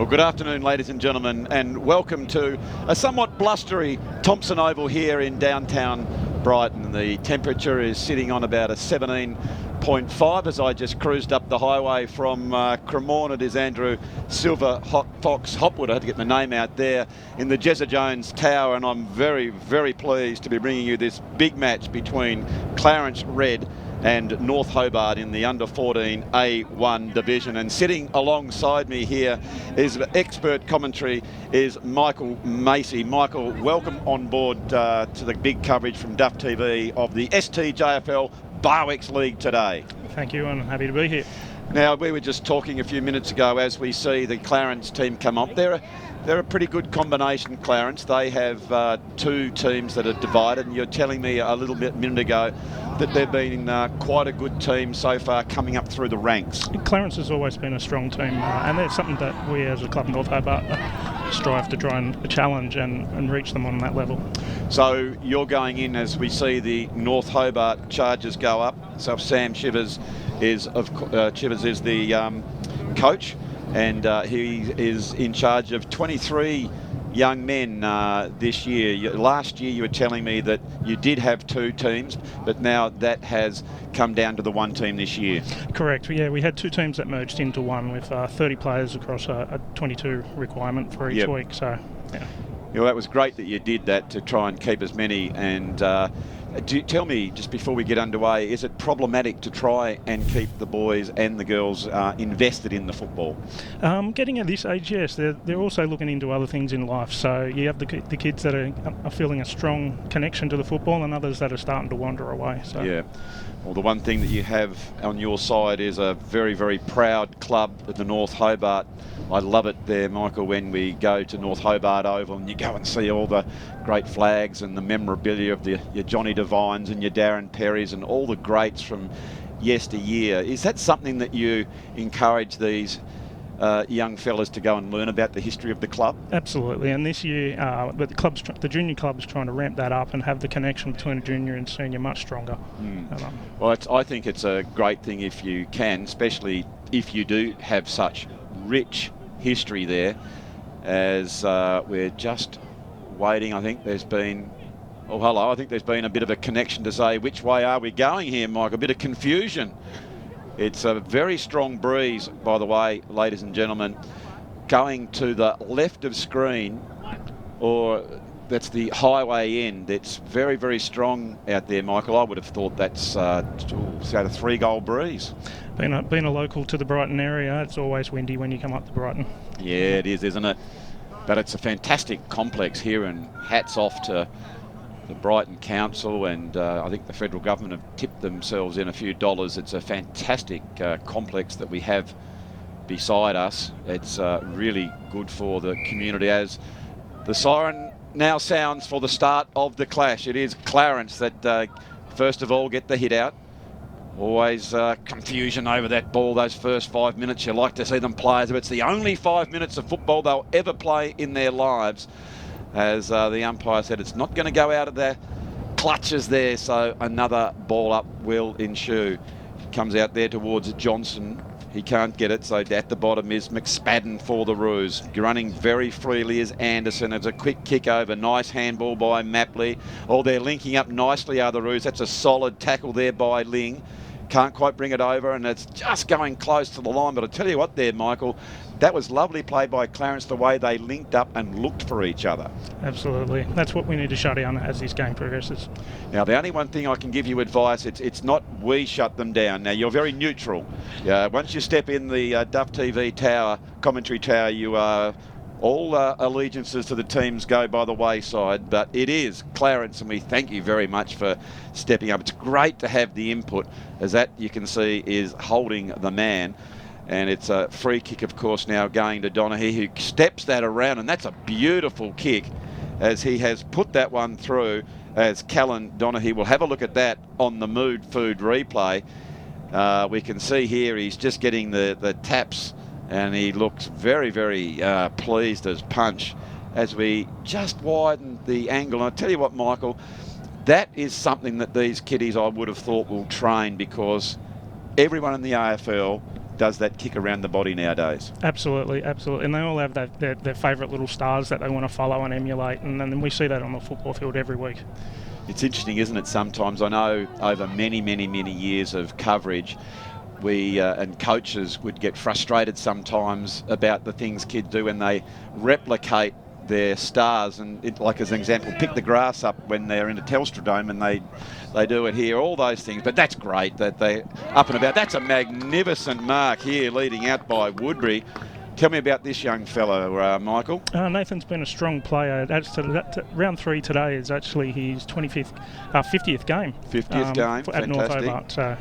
Well, good afternoon, ladies and gentlemen, and welcome to a somewhat blustery Thompson Oval here in downtown Brighton. The temperature is sitting on about a 17.5 as I just cruised up the highway from Cremorne. It is Andrew Silver Fox Hopwood. I had to get my name out there in the Jezza Jones Tower, and I'm very, very pleased to be bringing you this big match between Clarence Red and North Hobart in the under-14 A1 division. And sitting alongside me here is expert commentary is Michael Macey. Michael, welcome on board to the big coverage from Duff TV of the STJFL Barwick's League today. Thank you, and happy to be here. Now, we were just talking a few minutes ago as we see the Clarence team come up. They're a pretty good combination, Clarence. They have two teams that are divided, and you're telling me a minute ago that they've been quite a good team so far coming up through the ranks. Clarence has always been a strong team, and that's something that we as a club North Hobart strive to try and challenge and reach them on that level. So you're going in as we see the North Hobart Chargers go up. So Sam Chivers is the coach, and he is in charge of 23 young men this year. Last year you were telling me that you did have two teams, but now that has come down to the one team this year. Correct. Yeah, we had two teams that merged into one with 30 players across a 22 requirement for each week. So, yeah. Well, that was great that you did that to try and keep as many. And tell me, just before we get underway, is it problematic to try and keep the boys and the girls invested in the football? Getting at this age, yes. They're also looking into other things in life. So you have the kids that are feeling a strong connection to the football, and others that are starting to wander away. So. Yeah. Well, the one thing that you have on your side is a very, very proud club at the North Hobart. I love it there, Michael, when we go to North Hobart Oval and you go and see all the great flags and the memorabilia of your Johnny Devines and your Darren Perrys and all the greats from yesteryear. Is that something that you encourage these young fellas to go and learn about the history of the club? Absolutely, and this year the junior club's trying to ramp that up and have the connection between junior and senior much stronger. Well, I think it's a great thing if you can, especially if you do have such rich history there. As we're just waiting, I think there's been a bit of a connection to say which way are we going here, Mike. A bit of confusion. It's a very strong breeze, by the way, ladies and gentlemen, going to the left of screen, or that's the highway end. It's very, very strong out there, Michael. I would have thought that's a 3-goal breeze. Being a local to the Brighton area, it's always windy when you come up to Brighton. Yeah, it is, isn't it? But it's a fantastic complex here, and hats off to the Brighton Council, and I think the federal government have tipped themselves in a few dollars. It's a fantastic complex that we have beside us. It's really good for the community as the siren now sounds for the start of the clash. It is Clarence that first of all get the hit out. Always confusion over that ball those first 5 minutes. You like to see them play, but it's the only 5 minutes of football they'll ever play in their lives. As the umpire said, it's not going to go out of their clutches there, so another ball up will ensue. Comes out there towards Johnson. He can't get it, so at the bottom is McSpadden for the Roos. Running very freely is Anderson. It's a quick kick over. Nice handball by Mapley. Oh, they're linking up nicely, are the Roos. That's a solid tackle there by Ling. Can't quite bring it over, and it's just going close to the line. But I tell you what there, Michael, that was lovely play by Clarence, the way they linked up and looked for each other. Absolutely. That's what we need to shut down as this game progresses. Now, the only one thing I can give you advice, it's not we shut them down. Now, you're very neutral. Once you step in the Duff TV tower, commentary tower, you are all allegiances to the teams go by the wayside, but it is Clarence, and we thank you very much for stepping up. It's great to have the input, as that you can see is holding the man. And it's a free kick, of course, now going to Donaghy, who steps that around, and that's a beautiful kick as he has put that one through, as Callan Donaghy will have a look at that on the Mood Food replay. We can see here he's just getting the taps, and he looks very, very pleased as punch as we just widen the angle. And I tell you what, Michael, that is something that these kiddies I would have thought will train, because everyone in the AFL does that kick around the body nowadays. Absolutely, absolutely. And they all have their favourite little stars that they want to follow and emulate, and then we see that on the football field every week. It's interesting, isn't it, sometimes? I know over many, many, many years of coverage, we and coaches would get frustrated sometimes about the things kids do when they replicate their stars. And like as an example, pick the grass up when they're in a Telstra Dome and they do it here, all those things. But that's great that they're up and about. That's a magnificent mark here leading out by Woodbury. Tell me about this young fellow, Michael. Nathan's been a strong player. Round 3 today is actually his 50th game. 50th game, at North fantastic. Hobart. So.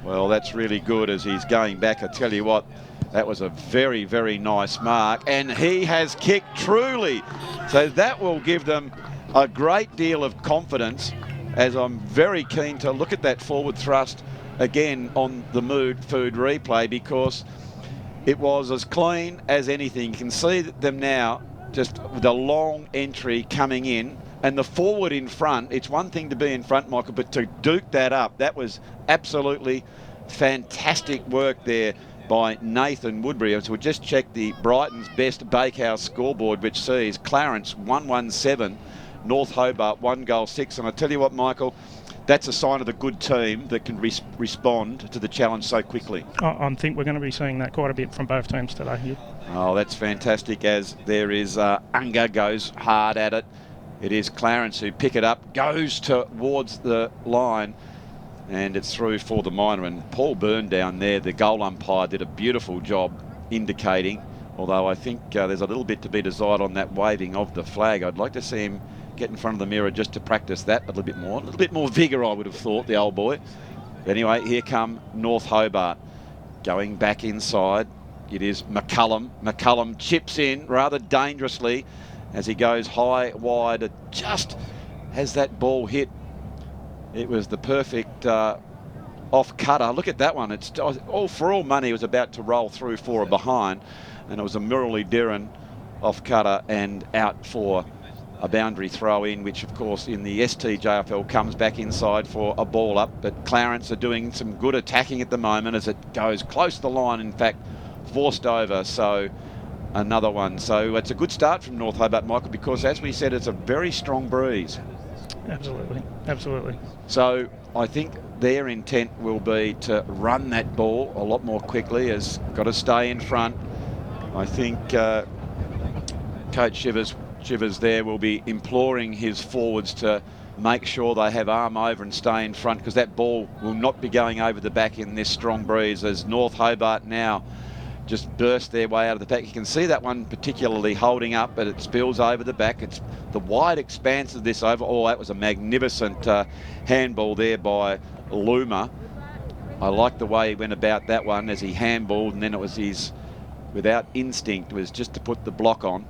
Well, that's really good as he's going back. I tell you what, that was a very, very nice mark. And he has kicked truly. So that will give them a great deal of confidence, as I'm very keen to look at that forward thrust again on the food replay, because it was as clean as anything. You can see them now, just with a long entry coming in. And the forward in front, it's one thing to be in front, Michael, but to duke that up, that was absolutely fantastic work there by Nathan Woodbury. So we just checked the Brighton's best Bakehouse scoreboard, which sees Clarence 117, North Hobart 1 goal 6. And I tell you what, Michael, that's a sign of a good team that can respond to the challenge so quickly. I think we're going to be seeing that quite a bit from both teams today. Yeah. Oh, that's fantastic, as there is Unger goes hard at it. It is Clarence who pick it up, goes towards the line, and it's through for the minor. And Paul Byrne down there, the goal umpire, did a beautiful job indicating, although I think there's a little bit to be desired on that waving of the flag. I'd like to see him get in front of the mirror just to practice that a little bit more vigour, I would have thought, the old boy. But anyway, here come North Hobart going back inside. It is McCullum. McCullum chips in rather dangerously as he goes high, wide. It just has that ball hit. It was the perfect off cutter. Look at that one. It's all for all money. It was about to roll through for a behind, and it was a Murali Dirren off cutter and out for a boundary throw in, which of course in the STJFL comes back inside for a ball up. But Clarence are doing some good attacking at the moment as it goes close to the line, in fact forced over. So another one. So it's a good start from North Hobart, Michael, because as we said, it's a very strong breeze. Absolutely, absolutely. So I think their intent will be to run that ball a lot more quickly, as got to stay in front. I think Coach Shivers there will be imploring his forwards to make sure they have arm over and stay in front, because that ball will not be going over the back in this strong breeze, as North Hobart now just burst their way out of the pack. You can see that one particularly holding up, but it spills over the back. It's the wide expanse of this over. Oh, that was a magnificent handball there by Luma. I like the way he went about that one as he handballed, and then it was his, without instinct, was just to put the block on.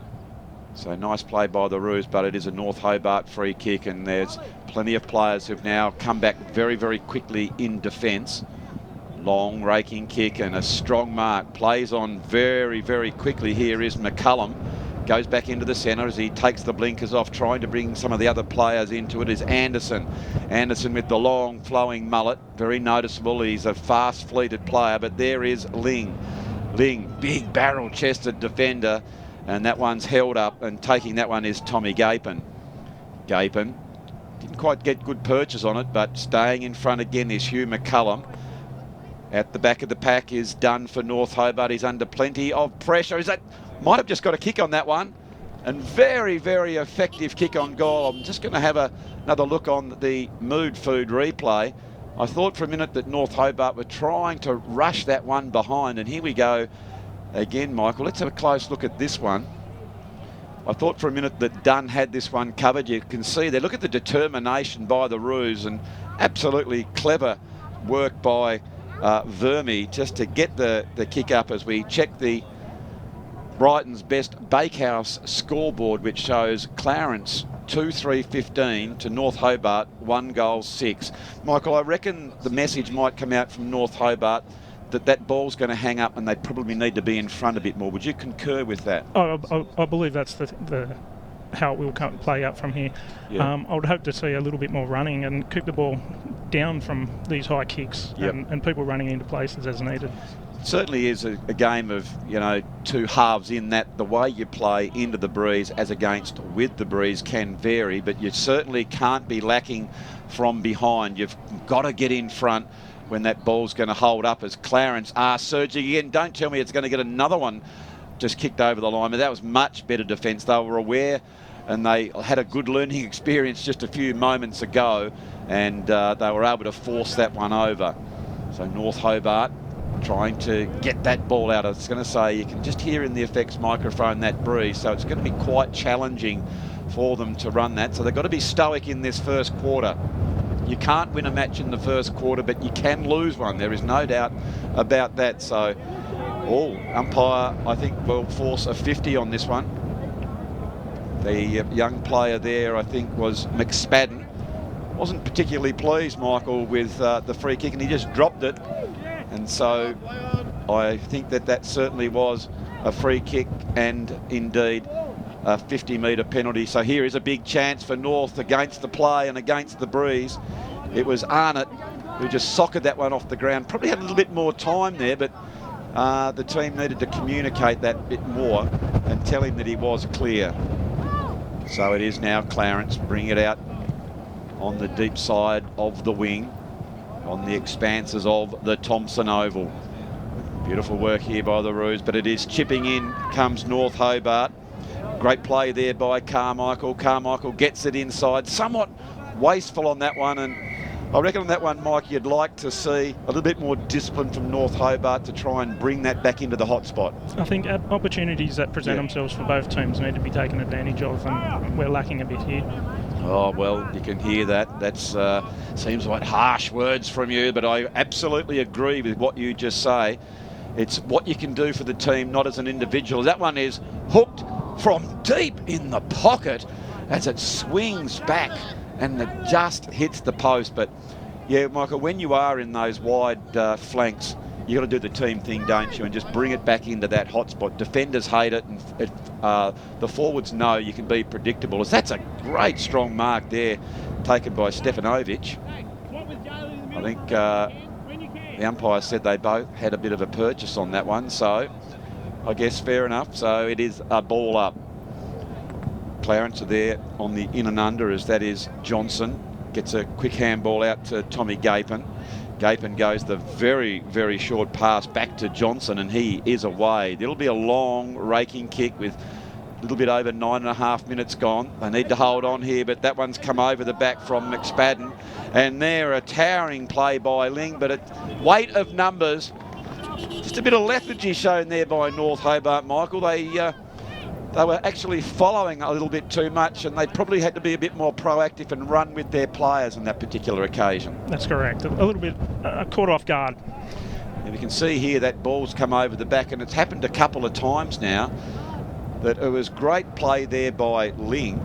So nice play by the Roos, but it is a North Hobart free kick, and there's plenty of players who've now come back very, very quickly in defence. Long raking kick and a strong mark. Plays on very, very quickly. Here is McCullum. Goes back into the centre as he takes the blinkers off, trying to bring some of the other players into it. Is Anderson. Anderson with the long flowing mullet. Very noticeable. He's a fast fleeted player, but there is Ling. Ling, big barrel-chested defender, and that one's held up, and taking that one is Tommy Gapin. Gapin didn't quite get good purchase on it, but staying in front again is Hugh McCullum. At the back of the pack is done for North Hobart. He's under plenty of pressure. Is that might have just got a kick on that one, and very, very effective kick on goal. I'm just going to have another look on the Mood Food replay. I thought for a minute that North Hobart were trying to rush that one behind, and here we go again, Michael. Let's have a close look at this one. I thought for a minute that Dunn had this one covered. You can see there. Look at the determination by the Roos, and absolutely clever work by Vermi just to get the kick up, as we check the Brighton's best Bakehouse scoreboard, which shows Clarence 2-3-15 to North Hobart 1 goal 6. Michael, I reckon the message might come out from North Hobart that ball's going to hang up and they probably need to be in front a bit more. Would you concur with that? I believe that's the how it will play out from here. Yeah. I would hope to see a little bit more running and keep the ball down from these high kicks, and people running into places as needed. certainly is a game of, two halves, in that the way you play into the breeze as against with the breeze can vary, but you certainly can't be lacking from behind. You've got to get in front when that ball's going to hold up, as Clarence are surging again. Don't tell me it's going to get another one just kicked over the line, but that was much better defence. They were aware and they had a good learning experience just a few moments ago, and they were able to force that one over. So North Hobart trying to get that ball out. I was going to say, you can just hear in the effects microphone that breeze, so it's going to be quite challenging for them to run that. So they've got to be stoic in this first quarter. You can't win a match in the first quarter, but you can lose one. There is no doubt about that. So, umpire, I think, will force a 50 on this one. The young player there, I think, was McSpadden. Wasn't particularly pleased, Michael, with the free kick, and he just dropped it. And so I think that certainly was a free kick, and indeed a 50-metre penalty. So here is a big chance for North against the play and against the breeze. It was Arnott who just socketed that one off the ground. Probably had a little bit more time there, but the team needed to communicate that bit more and tell him that he was clear. So it is now Clarence bringing it out on the deep side of the wing, on the expanses of the Thompson Oval. Beautiful work here by the Roos, but it is chipping in comes North Hobart. Great play there by Carmichael. Carmichael gets it inside, somewhat wasteful on that one, and I reckon on that one, Mike, you'd like to see a little bit more discipline from North Hobart to try and bring that back into the hot spot. I think opportunities that present themselves for both teams need to be taken advantage of, and we're lacking a bit here. Oh, well, you can hear that. That's seems like harsh words from you, but I absolutely agree with what you just say. It's what you can do for the team, not as an individual. That one is hooked from deep in the pocket as it swings back and it just hits the post. But yeah, Michael, when you are in those wide flanks, you got to do the team thing, don't you, and just bring it back into that hot spot. Defenders hate it, and the forwards know you can be predictable. That's a great strong mark there taken by Stefanovic. I think the umpire said they both had a bit of a purchase on that one, so I guess fair enough. So it is a ball up. Clarence are there on the in and under, as that is Johnson. Gets a quick handball out to Tommy Gapin. Gapin goes the very, very short pass back to Johnson, and he is away. It'll be a long raking kick with a little bit over 9.5 minutes gone. They need to hold on here, but that one's come over the back from McSpadden. And there, a towering play by Ling, but a weight of numbers. Just a bit of lethargy shown there by North Hobart, Michael. They were actually following a little bit too much, and they probably had to be a bit more proactive and run with their players on that particular occasion. That's correct. A little bit caught off guard. And you can see here that ball's come over the back, and it's happened a couple of times now that it was great play there by Ling,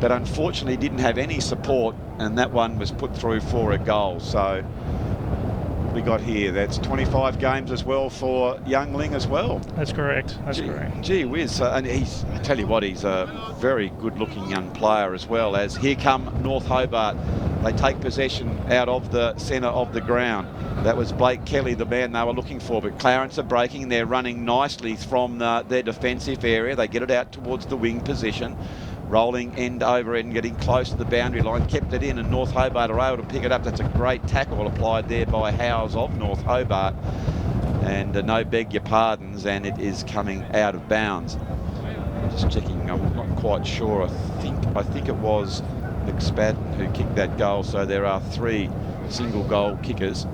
but unfortunately didn't have any support, and that one was put through for a goal. So we got here, that's 25 games as well for young Ling as well. That's correct. Correct. Gee whiz, and I tell you what, he's a very good-looking young player as well. As here come North Hobart, they take possession out of the centre of the ground. That was Blake Kelly, the man they were looking for, but Clarence are breaking. They're running nicely from their defensive area. They get it out towards the wing position, rolling end over end, getting close to the boundary line, kept it in, and North Hobart are able to pick it up. That's a great tackle applied there by Howes of North Hobart, and no beg your pardons, and it is coming out of bounds. Just checking, I'm not quite sure. I think it was McSpadden who kicked that goal, so there are 3 single goal kickers,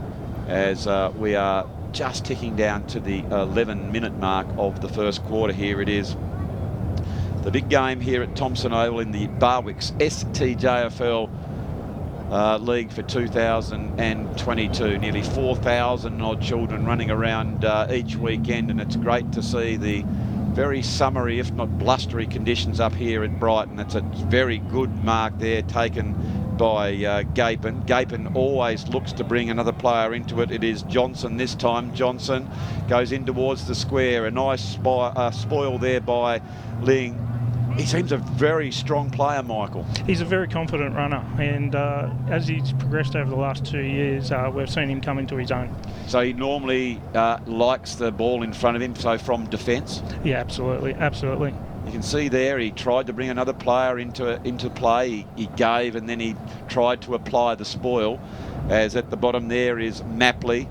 as we are just ticking down to the 11-minute mark of the first quarter. Here it is. The big game here at Thompson Oval in the Barwick's STJFL League for 2022. Nearly 4,000 odd children running around each weekend, and it's great to see the very summery, if not blustery, conditions up here at Brighton. That's a very good mark there taken by Gapin. Gapin always looks to bring another player into it. It is Johnson this time. Johnson goes in towards the square. A nice spoil there by Ling. he seems a very strong player, Michael. He's a very confident runner, and as he's progressed over the last 2 years, we've seen him come into his own. So he normally likes the ball in front of him, so from defence? Yeah, absolutely, absolutely. You can see there he tried to bring another player into play. He gave, and then he tried to apply the spoil, as at the bottom there is Mapley.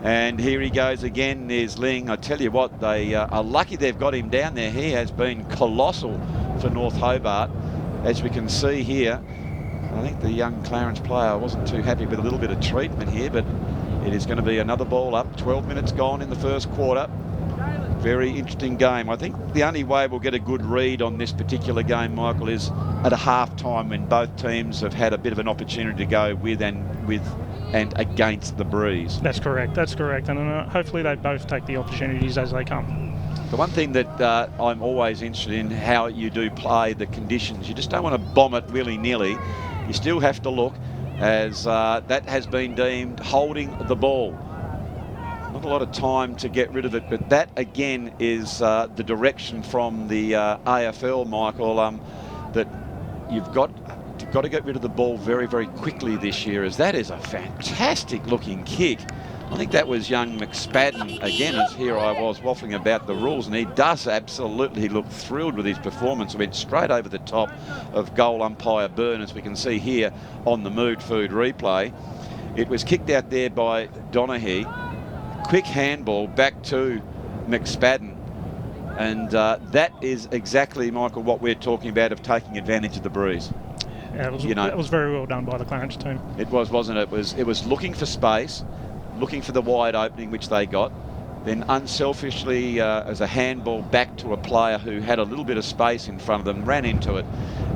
And here he goes again, there's Ling. I tell you what, they are lucky they've got him down there. He has been colossal for North Hobart, as we can see here. I think the young Clarence player wasn't too happy with a little bit of treatment here, but it is going to be another ball up. 12 minutes gone in the first quarter. Very interesting game. I think the only way we'll get a good read on this particular game, Michael, is at a half-time when both teams have had a bit of an opportunity to go with and against the breeze. That's correct, and hopefully they both take the opportunities as they come. The one thing that I'm always interested in, how you do play the conditions. You just don't want to bomb it willy-nilly. You still have to look, as that has been deemed holding the ball. Not a lot of time to get rid of it, but that again is the direction from the AFL, Michael, that you've got to get rid of the ball very, very quickly this year, as that is a fantastic looking kick. I think that was young McSpadden again, as here I was waffling about the rules, and he does absolutely look thrilled with his performance. Went straight over the top of goal umpire Byrne, as we can see here on the Mood Food replay. It was kicked out there by Donaghy. Quick handball back to McSpadden, and that is exactly, Michael, what we're talking about of taking advantage of the breeze. Yeah, it was very well done by the Clarence team. It was, wasn't it? It was looking for space, looking for the wide opening, which they got, then unselfishly as a handball back to a player who had a little bit of space in front of them, ran into it,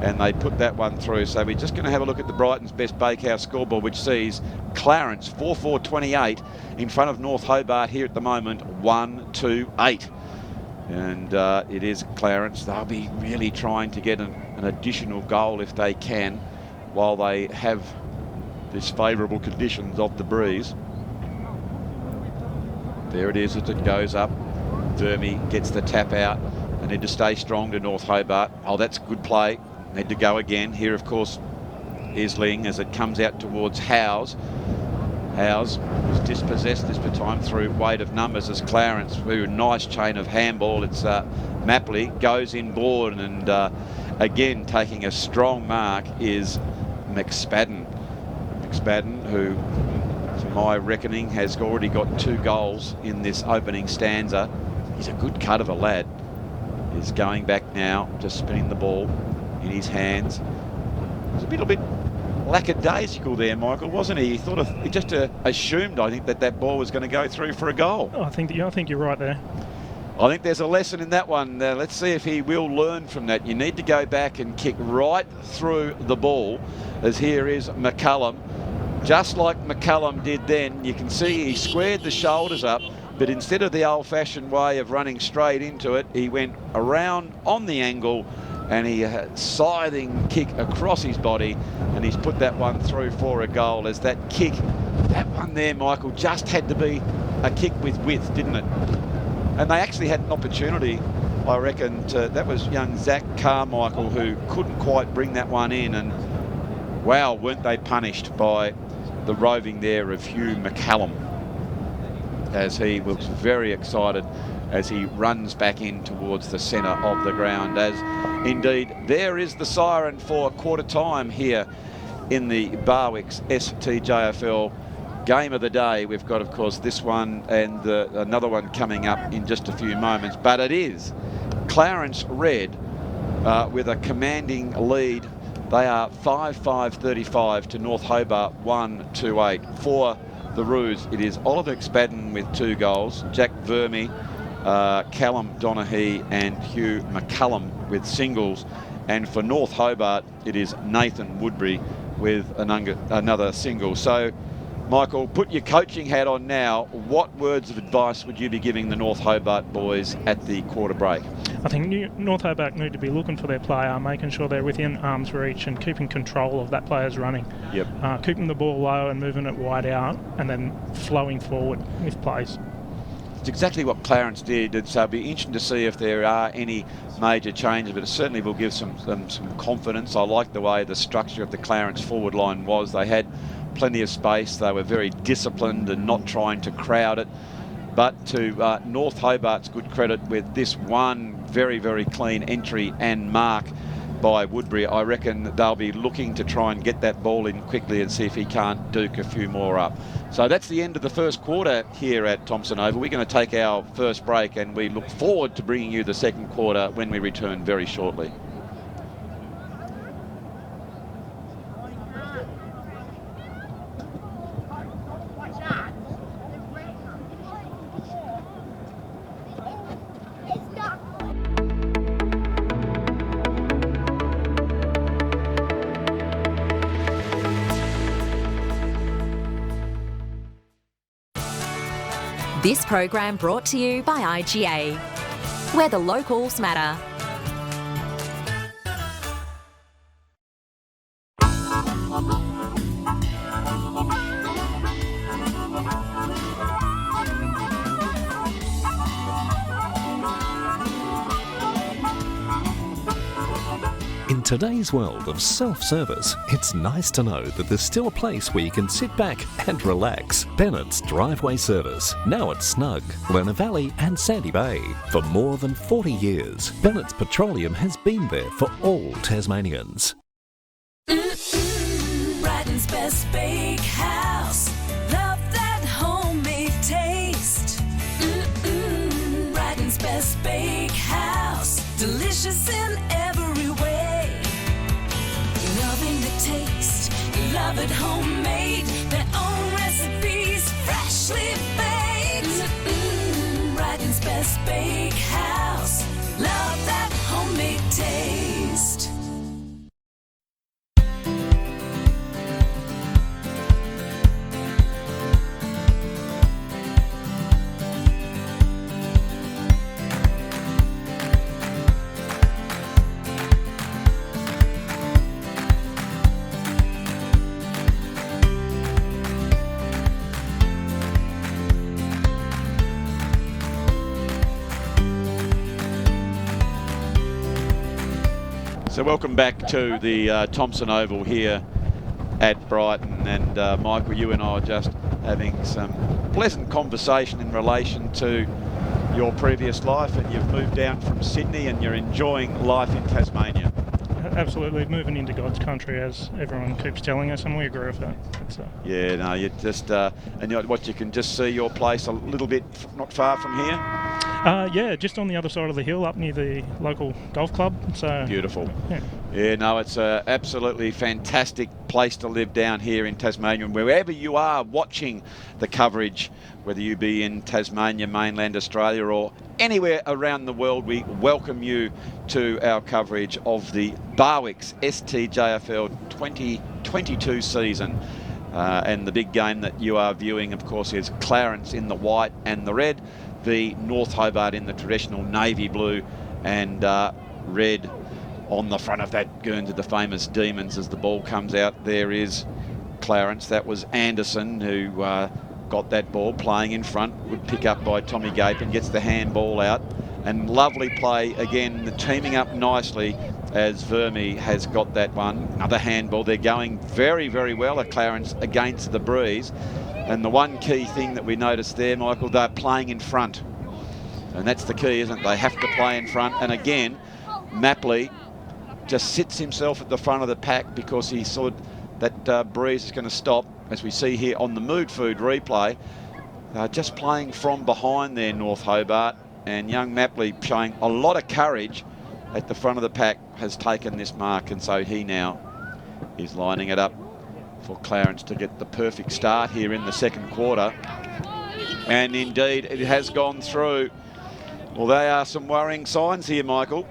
and they put that one through. So we're just going to have a look at the Brighton's Best Bakehouse scoreboard, which sees Clarence 4-4-28 in front of North Hobart here at the moment 1-2-8. And it is Clarence. They'll be really trying to get an additional goal if they can, while they have this favourable conditions of the breeze. There it is as it goes up. Vermy gets the tap out. They need to stay strong to North Hobart. Oh, that's good play. Need to go again. Here, of course, is Ling as it comes out towards Howes. Howes was dispossessed this time through weight of numbers as Clarence, through a nice chain of handball. It's Mapley goes inboard, and again taking a strong mark is McSpadden. McSpadden, who, to my reckoning, has already got 2 goals in this opening stanza. He's a good cut of a lad. He's going back now, just spinning the ball in his hands. He's a little bit lackadaisical there, Michael, wasn't he? He just assumed, I think, that ball was going to go through for a goal. I think you're right there. I think there's a lesson in that one. Let's see if he will learn from that. You need to go back and kick right through the ball, as here is McCullum. Just like McCullum did then, you can see he squared the shoulders up, but instead of the old-fashioned way of running straight into it, he went around on the angle, and he had a scything kick across his body, and he's put that one through for a goal. As that kick, that one there, Michael, just had to be a kick with width, didn't it? And they actually had an opportunity, I reckon, that was young Zach Carmichael, who couldn't quite bring that one in, and wow, weren't they punished by the roving there of Hugh McCallum, as he looks very excited as he runs back in towards the centre of the ground. As indeed there is the siren for quarter time here in the Barwick's STJFL game of the day. We've got, of course, this one and another one coming up in just a few moments, but it is Clarence Red with a commanding lead. They are 5-5-35 to North Hobart 1-2-8. For the Roos, it is Oliver McSpadden with 2 goals, Jack Vermy, Callum Donaghy and Hugh McCullum with singles. And for North Hobart, it is Nathan Woodbury with another single. So, Michael, put your coaching hat on now. What words of advice would you be giving the North Hobart boys at the quarter break? I think North Hobart need to be looking for their player, making sure they're within arm's reach and keeping control of that player's running. Yep. Keeping the ball low and moving it wide out, and then flowing forward with plays. It's exactly what Clarence did, and so it'll be interesting to see if there are any major changes, but it certainly will give some confidence. I like the way the structure of the Clarence forward line was. They had plenty of space. They were very disciplined and not trying to crowd it. But to North Hobart's good credit, with this one very, very clean entry and mark by Woodbury, I reckon they'll be looking to try and get that ball in quickly and see if he can't duke a few more up. So that's the end of the first quarter here at Thompson Oval. We're going to take our first break, and we look forward to bringing you the second quarter when we return very shortly. This program brought to you by IGA, where the locals matter. In today's world of self-service, it's nice to know that there's still a place where you can sit back and relax. Bennett's Driveway Service, now at Snug, Lerner Valley and Sandy Bay. For more than 40 years, Bennett's Petroleum has been there for all Tasmanians. Brighton's best Bakehouse. Love that homemade taste. Brighton's best Bakehouse. Delicious in every way. Loving the taste. Love it homemade. Their own recipes. Freshly baked. Brighton's best Bakehouse. Love that homemade taste. So welcome back to the Thompson Oval here at Brighton, and Michael, you and I are just having some pleasant conversation in relation to your previous life, and you've moved down from Sydney and you're enjoying life in Tasmania. Absolutely, moving into God's country, as everyone keeps telling us, and we agree with that. Yeah, no, you just and what you can just see your place a little bit not far from here. Yeah, just on the other side of the hill, up near the local golf club. So beautiful. Yeah, no, it's a absolutely fantastic place to live down here in Tasmania. And wherever you are watching the coverage, whether you be in Tasmania, mainland Australia, or anywhere around the world, we welcome you to our coverage of the Barwick's STJFL 2022 season. And the big game that you are viewing, of course, is Clarence in the white and the red, the North Hobart in the traditional navy blue and red on the front of that Guernsey, the famous Demons. As the ball comes out, there is Clarence. That was Anderson who got that ball playing in front, would pick up by Tommy Gapin, gets the handball out, and lovely play again, teaming up nicely as Vermey has got that one. Another handball. They're going very, very well at Clarence against the breeze. And the one key thing that we noticed there, Michael, they're playing in front. And that's the key, isn't it? They have to play in front. And again, Mapley just sits himself at the front of the pack because he saw that breeze is going to stop, as we see here on the Mood Food replay. Just playing from behind there, North Hobart. And young Mapley, showing a lot of courage at the front of the pack, has taken this mark. And so he now is lining it up for Clarence to get the perfect start here in the second quarter. And indeed, it has gone through. Well, there are some worrying signs here, Michael.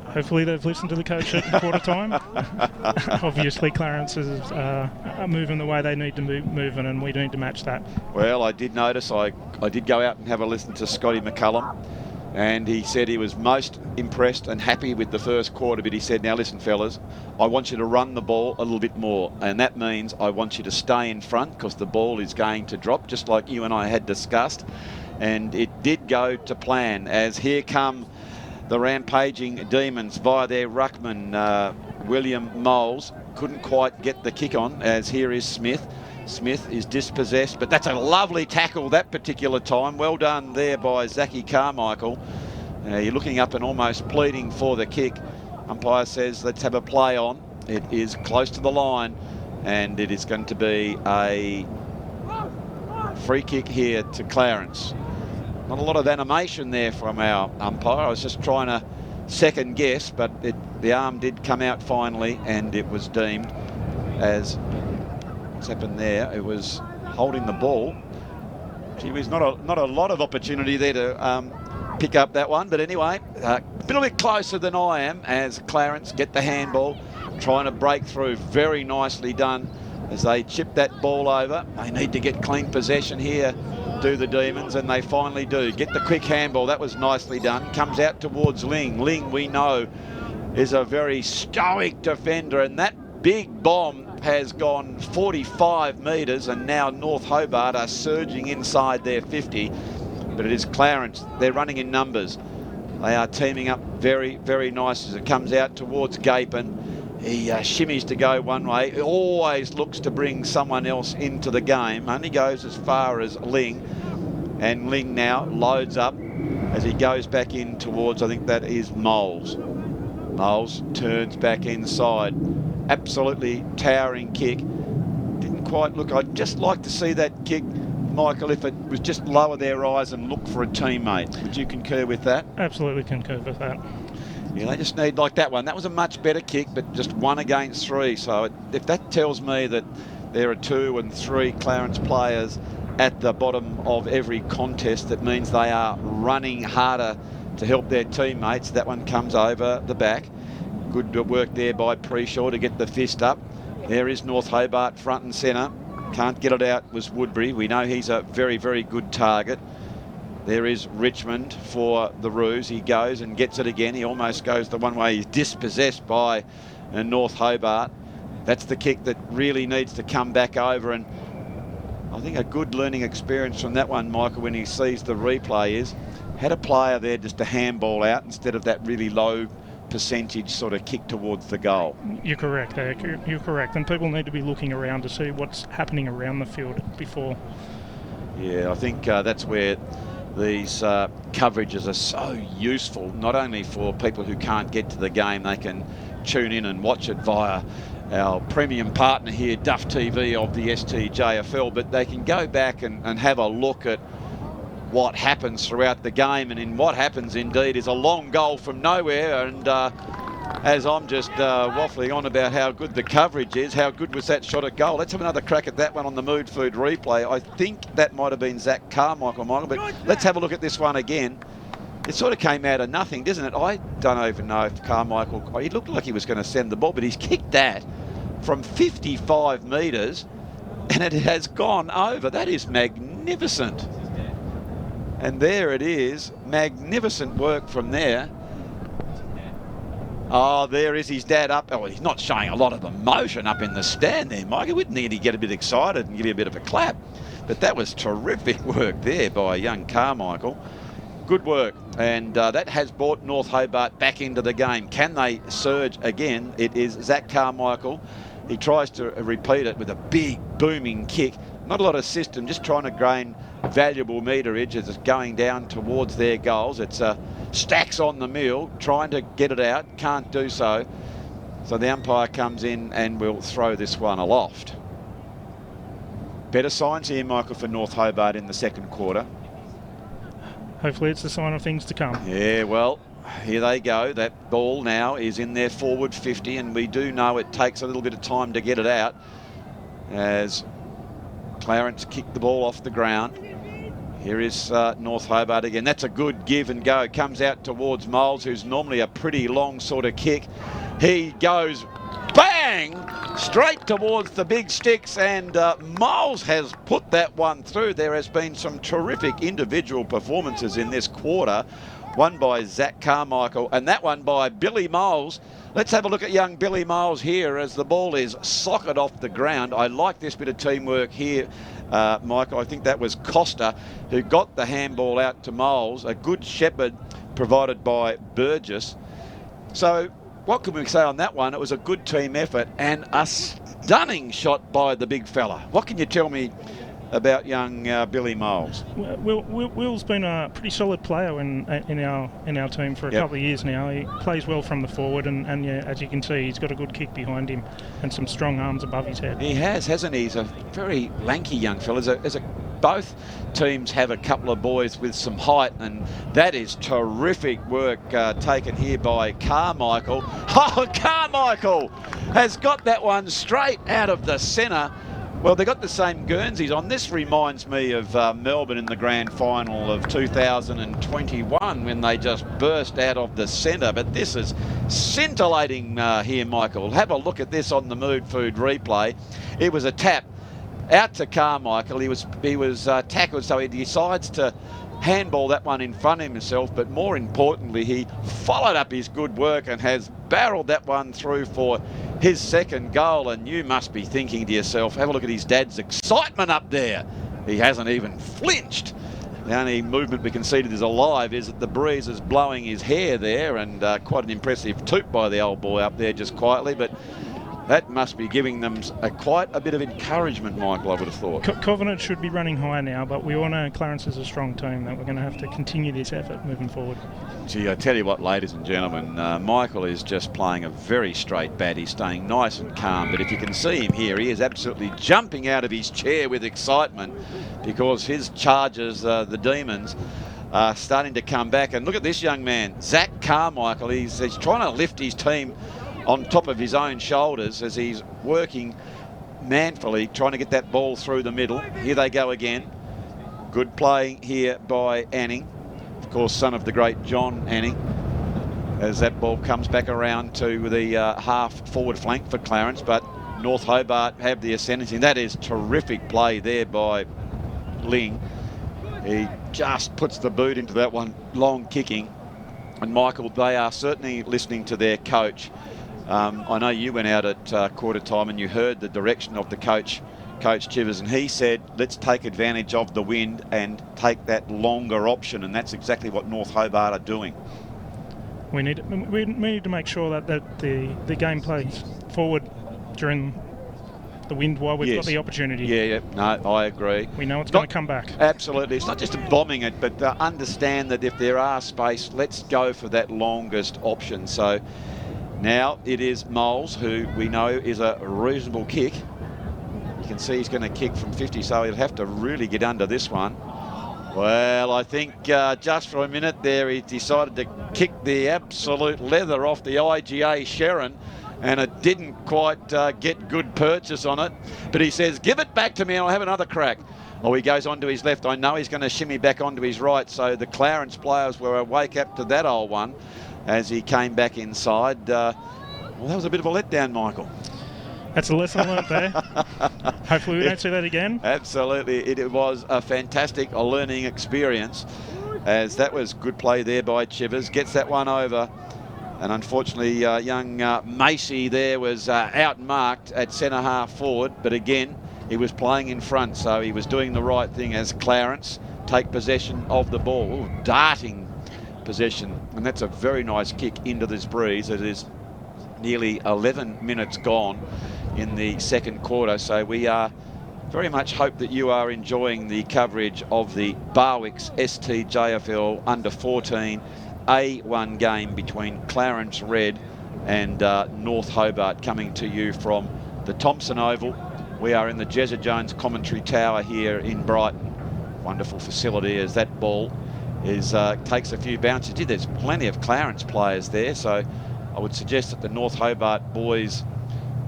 Hopefully they've listened to the coach at quarter time. Obviously, Clarence is moving the way they need to move, and we need to match that. Well, I did notice, I did go out and have a listen to Scotty McCullum, And he said he was most impressed and happy with the first quarter, but he said, now listen, fellas, I want you to run the ball a little bit more. And that means I want you to stay in front because the ball is going to drop, just like you and I had discussed. And it did go to plan, as here come the rampaging Demons via their ruckman, William Moles. Couldn't quite get the kick on, as here is Smith. Smith is dispossessed, but that's a lovely tackle that particular time. Well done there by Zachy Carmichael. You're looking up and almost pleading for the kick. Umpire says, let's have a play on. It is close to the line, and it is going to be a free kick here to Clarence. Not a lot of animation there from our umpire. I was just trying to second guess, but the arm did come out finally, and it was deemed as... What's happened there? It was holding the ball. Gee whiz, not a lot of opportunity there to pick up that one. But anyway, a little bit closer than I am, as Clarence get the handball, trying to break through. Very nicely done as they chip that ball over. They need to get clean possession here, do the Demons, and they finally do. Get the quick handball. That was nicely done. Comes out towards Ling. Ling, we know, is a very stoic defender, and that big bomb has gone 45 metres, and now North Hobart are surging inside their 50. But it is Clarence. They're running in numbers. They are teaming up very, very nice as it comes out towards Gapin. He shimmies to go one way. He always looks to bring someone else into the game. Only goes as far as Ling. And Ling now loads up as he goes back in towards, I think that is Moles. Moles turns back inside. Absolutely towering kick. Didn't quite look. I'd just like to see that kick, Michael, if it was just lower their eyes and look for a teammate. Would you concur with that? Absolutely concur with that. Yeah, they just need, like that one. That was a much better kick, but just 1 against 3. So if that tells me that there are 2 and 3 Clarence players at the bottom of every contest, that means they are running harder to help their teammates. That one comes over the back. Good work there by Preshaw to get the fist up. There is North Hobart front and centre. Can't get it out was Woodbury. We know he's a very, very good target. There is Richmond for the Roos. He goes and gets it again. He almost goes the one way. He's dispossessed by North Hobart. That's the kick that really needs to come back over, and I think a good learning experience from that one, Michael, when he sees the replay is, had a player there just to handball out instead of that really low percentage sort of kick towards the goal. You're correct there. You're correct. And people need to be looking around to see what's happening around the field before. Yeah, I think that's where these coverages are so useful, not only for people who can't get to the game, they can tune in and watch it via our premium partner here, Duff TV of the STJFL, but they can go back and have a look at what happens throughout the game. And in what happens indeed is a long goal from nowhere, and as I'm just waffling on about how good the coverage is, how good was that shot at goal. Let's have another crack at that one on the Mood Food replay. I think that might have been Zach Carmichael, Michael, but let's have a look at this one again. It sort of came out of nothing, doesn't it? I don't even know if Carmichael, he looked like he was going to send the ball, but he's kicked that from 55 metres and it has gone over. That is magnificent. And there it is, magnificent work from there. Oh, there is his dad up. Oh, he's not showing a lot of emotion up in the stand there, Mike. He would need to get a bit excited and give you a bit of a clap. But that was terrific work there by young Carmichael. Good work. And that has brought North Hobart back into the game. Can they surge again? It is Zach Carmichael. He tries to repeat it with a big booming kick. Not a lot of system, just trying to gain valuable meterage as it's going down towards their goals. It's stacks on the mill, trying to get it out, can't do so. So the umpire comes in and will throw this one aloft. Better signs here, Michael, for North Hobart in the second quarter. Hopefully it's a sign of things to come. Yeah, well, here they go. That ball now is in their forward 50, and we do know it takes a little bit of time to get it out as Clarence kicked the ball off the ground. Here is North Hobart again. That's a good give and go. Comes out towards Moles, who's normally a pretty long sort of kick. He goes bang straight towards the big sticks, and Moles has put that one through. There has been some terrific individual performances in this quarter. one by Zach Carmichael, and that one by Billy Moles. Let's have a look at young Billy Moles here as the ball is socket off the ground. I like this bit of teamwork here, Michael. I think that was Costa who got the handball out to Moles. A good shepherd provided by Burgess. So what can we say on that one? It was a good team effort and a stunning shot by the big fella. What can you tell me about young Billy Moles? Will's been a pretty solid player in our team for a couple of years now. He plays well from the forward, and yeah, as you can see, he's got a good kick behind him and some strong arms above his head. He has, hasn't he? He's a very lanky young fella. Both teams have a couple of boys with some height, and that is terrific work taken here by Carmichael. Oh, Carmichael has got that one straight out of the centre. Well, they got the same Guernseys on. This reminds me of Melbourne in the grand final of 2021 when they just burst out of the centre. But this is scintillating here, Michael. Have a look at this on the Mood Food replay. It was a tap out to Carmichael. He was tackled, so he decides to handball that one in front of himself, but more importantly, he followed up his good work and has barreled that one through for his second goal. And you must be thinking to yourself, have a look at his dad's excitement up there. He hasn't even flinched. The only movement we can see that is alive is that the breeze is blowing his hair there, and quite an impressive toot by the old boy up there just quietly, but that must be giving them quite a bit of encouragement, Michael, I would have thought. Covenant should be running high now, but we all know Clarence is a strong team, that we're going to have to continue this effort moving forward. Gee, I tell you what, ladies and gentlemen, Michael is just playing a very straight bat. He's staying nice and calm, but if you can see him here, he is absolutely jumping out of his chair with excitement because his Chargers, the Demons, are starting to come back. And look at this young man, Zach Carmichael. He's trying to lift his team on top of his own shoulders as he's working manfully, trying to get that ball through the middle. Here they go again. Good play here by Anning, of course, son of the great John Anning, as that ball comes back around to the half forward flank for Clarence, but North Hobart have the ascendancy. That is terrific play there by Ling. He just puts the boot into that one, long kicking. And Michael, they are certainly listening to their coach. I know you went out at quarter time and you heard the direction of the coach, Coach Chivers, and he said, let's take advantage of the wind and take that longer option, and that's exactly what North Hobart are doing. We need to make sure that the game plays forward during the wind while we've got the opportunity. Yeah, no, I agree. We know it's going to come back. Absolutely. It's not just bombing it, but understand that if there are space, let's go for that longest option. So now it is Moles, who we know is a reasonable kick. You can see he's going to kick from 50, so he'll have to really get under this one. Well, I think just for a minute there, he decided to kick the absolute leather off the IGA Sharon, and it didn't quite get good purchase on it. But he says, give it back to me and I'll have another crack. Oh, he goes onto his left. I know he's going to shimmy back onto his right. So the Clarence players were awake up to that old one as he came back inside. Well, that was a bit of a letdown, Michael. That's a lesson learnt there. Hopefully we don't see that again. Absolutely. It was a fantastic learning experience, as that was good play there by Chivers. Gets that one over. And unfortunately, young Macey there was outmarked at centre half forward. But again, he was playing in front, so he was doing the right thing as Clarence take possession of the ball. Ooh, darting possession. And that's a very nice kick into this breeze. It is nearly 11 minutes gone in the second quarter. So we very much hope that you are enjoying the coverage of the Barwick's STJFL under 14 A1 game between Clarence Red and North Hobart, coming to you from the Thompson Oval. We are in the Jezza Jones commentary tower here in Brighton. Wonderful facility as that ball is takes a few bounces. There's plenty of Clarence players there, so I would suggest that the North Hobart boys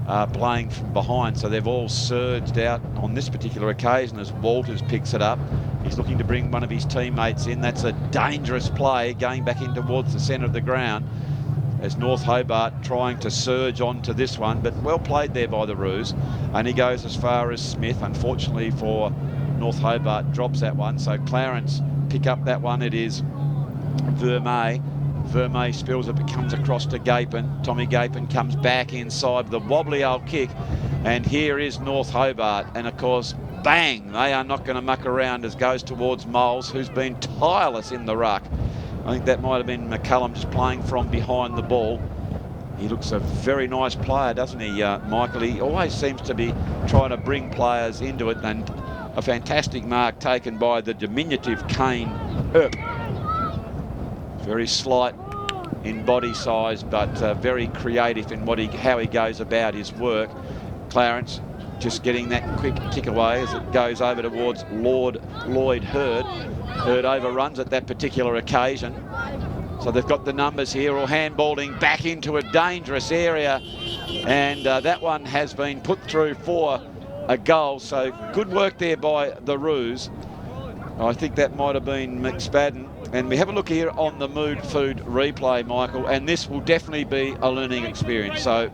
are playing from behind, so they've all surged out on this particular occasion as Walters picks it up. He's looking to bring one of his teammates in. That's a dangerous play going back in towards the centre of the ground as North Hobart trying to surge onto this one, but well played there by the Roos. And he goes as far as Smith. Unfortunately for North Hobart, drops that one, so Clarence pick up that one. It is Vermeer. Vermeer spills it, but comes across to Gapin. Tommy Gapin comes back inside with a wobbly old kick. And here is North Hobart. And of course, bang, they are not going to muck around as goes towards Moles, who's been tireless in the ruck. I think that might have been McCullum just playing from behind the ball. He looks a very nice player, doesn't he, Michael? He always seems to be trying to bring players into it, and a fantastic mark taken by the diminutive Kane Earp. Very slight in body size, but very creative in how he goes about his work. Clarence just getting that quick kick away as it goes over towards Lloyd Hurd. Hurd overruns at that particular occasion. So they've got the numbers here, all handballing back into a dangerous area. And that one has been put through for a goal. So good work there by the Roos. I think that might have been McSpadden. And we have a look here on the Mood Food replay, Michael, and this will definitely be a learning experience. So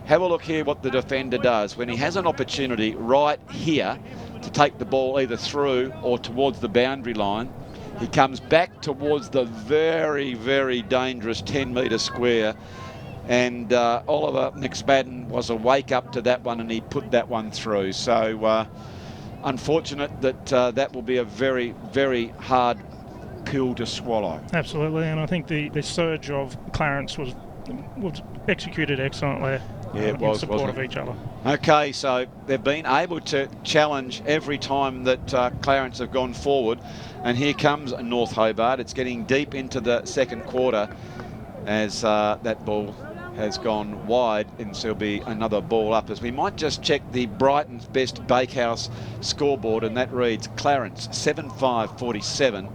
have a look here what the defender does when he has an opportunity right here to take the ball either through or towards the boundary line. He comes back towards the very, very dangerous 10-metre square, and Oliver McSpadden was awake up to that one, and he put that one through. So unfortunate that that will be a very, very hard pill to swallow. Absolutely, and I think the surge of Clarence was executed excellently. Yeah, it was, in support wasn't of it? each other. Okay, so they've been able to challenge every time that Clarence have gone forward. And here comes North Hobart. It's getting deep into the second quarter as that ball has gone wide, and so there'll be another ball up. As we might just check the Brighton's Best Bakehouse scoreboard, and that reads Clarence 7-5-47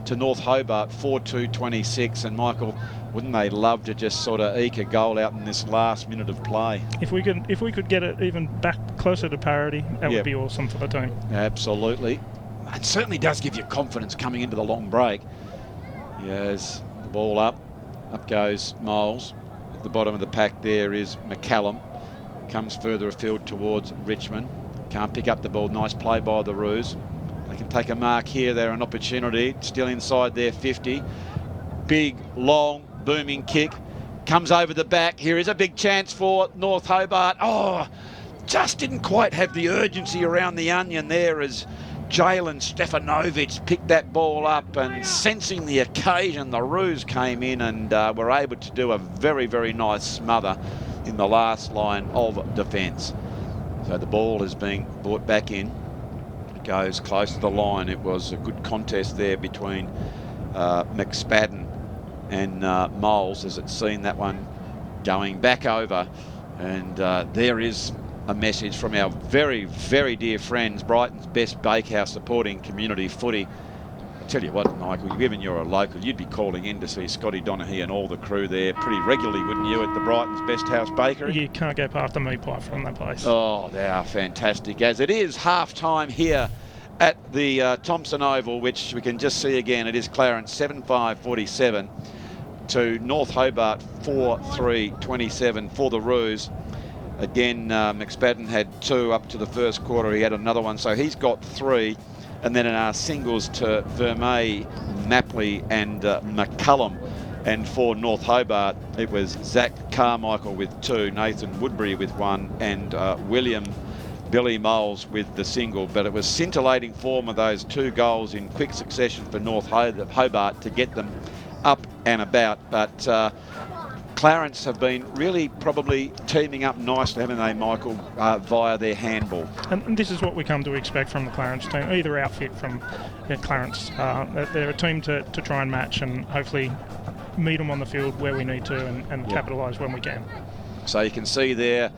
to North Hobart 4-2-26. And Michael, wouldn't they love to just sort of eke a goal out in this last minute of play? If we could get it even back closer to parity, that would be awesome for the team. Absolutely. It certainly does give you confidence coming into the long break. Yes, the ball up goes Moles. At the bottom of the pack there is McCallum. Comes further afield towards Richmond. Can't pick up the ball. Nice play by the Roos. They can take a mark here. They're an opportunity. Still inside their 50. Big, long, booming kick. Comes over the back. Here is a big chance for North Hobart. Oh, just didn't quite have the urgency around the onion there as Jalen Stefanovic picked that ball up, and sensing the occasion, the Roos came in and were able to do a very, very nice smother in the last line of defence. So the ball is being brought back in. It goes close to the line. It was a good contest there between McSpadden and Moles, as it's seen that one going back over. And there is a message from our very, very dear friends, Brighton's Best Bakehouse supporting community footy. I tell you what, Michael, given you're a local, you'd be calling in to see Scotty Donaghy and all the crew there pretty regularly, wouldn't you, at the Brighton's Best House Bakery? You can't go past the meat pie from that place. Oh, they are fantastic. As it is half-time here at the Thompson Oval, which we can just see again. It is Clarence 7-5-47 to North Hobart 4-3-27 for the Roos. Again, McSpadden had 2 up to the first quarter. He had another one, so he's got 3. And then in our singles to Vermeer, Mapley and McCullum. And for North Hobart, it was Zach Carmichael with 2, Nathan Woodbury with 1, and William Billy Moles with the single. But it was scintillating form of those 2 goals in quick succession for North Hobart to get them up and about. But Clarence have been really probably teaming up nicely, haven't they, Michael, via their handball. And this is what we come to expect from the Clarence team, either outfit from Clarence. They're a team to try and match and hopefully meet them on the field where we need to and capitalise when we can. So you can see there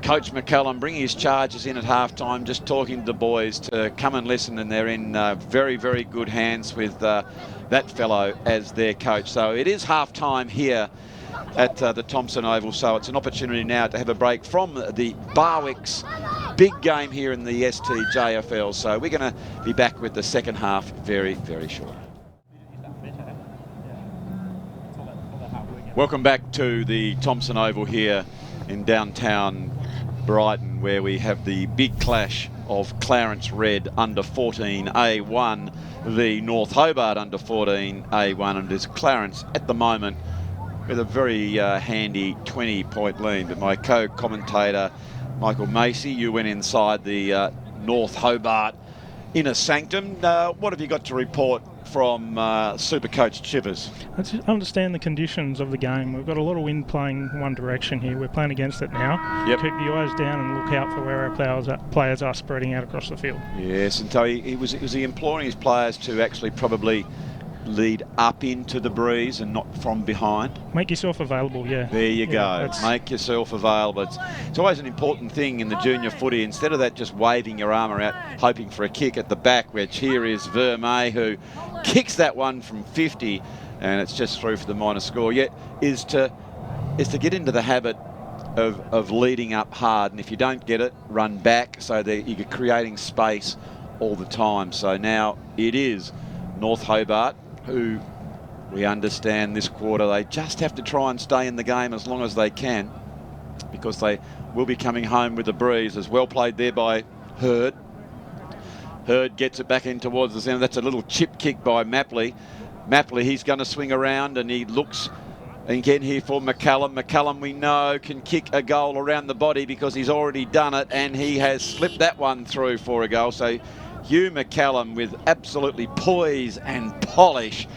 Coach McCullum bringing his charges in at half-time, just talking to the boys to come and listen, and they're in very, very good hands with that fellow as their coach. So it is half-time here at the Thompson Oval, so it's an opportunity now to have a break from the Barwick's big game here in the STJFL. So we're going to be back with the second half very, very shortly. Welcome back to the Thompson Oval here in downtown Brighton, where we have the big clash of Clarence Red under 14A1 v North Hobart under 14A1, and it's Clarence at the moment with a very handy 20-point lead. But my co-commentator Michael Macey, you went inside the North Hobart inner sanctum. What have you got to report from Supercoach Chivers? I just understand the conditions of the game. We've got a lot of wind blowing one direction here. We're playing against it now. Yep. Keep the eyes down and look out for where our players are spreading out across the field. Yes, and so he was imploring his players to actually probably lead up into the breeze and not from behind. Make yourself available, yeah. There you go. Make yourself available. It's always an important thing in the junior footy. Instead of that, just waving your arm around, hoping for a kick at the back, which here is Vermey, who kicks that one from 50, and it's just through for the minor score. Yet is to get into the habit of leading up hard, and if you don't get it, run back so that you're creating space all the time. So now it is North Hobart, who we understand this quarter they just have to try and stay in the game as long as they can, because they will be coming home with the breeze. As well played there by Hurd. Hurd gets it back in towards the centre. That's a little chip kick by Mapley. Mapley, he's going to swing around, and he looks again here for McCallum. McCallum, we know, can kick a goal around the body because he's already done it, and he has slipped that one through for a goal. So Hugh McCallum, with absolutely poise and polish,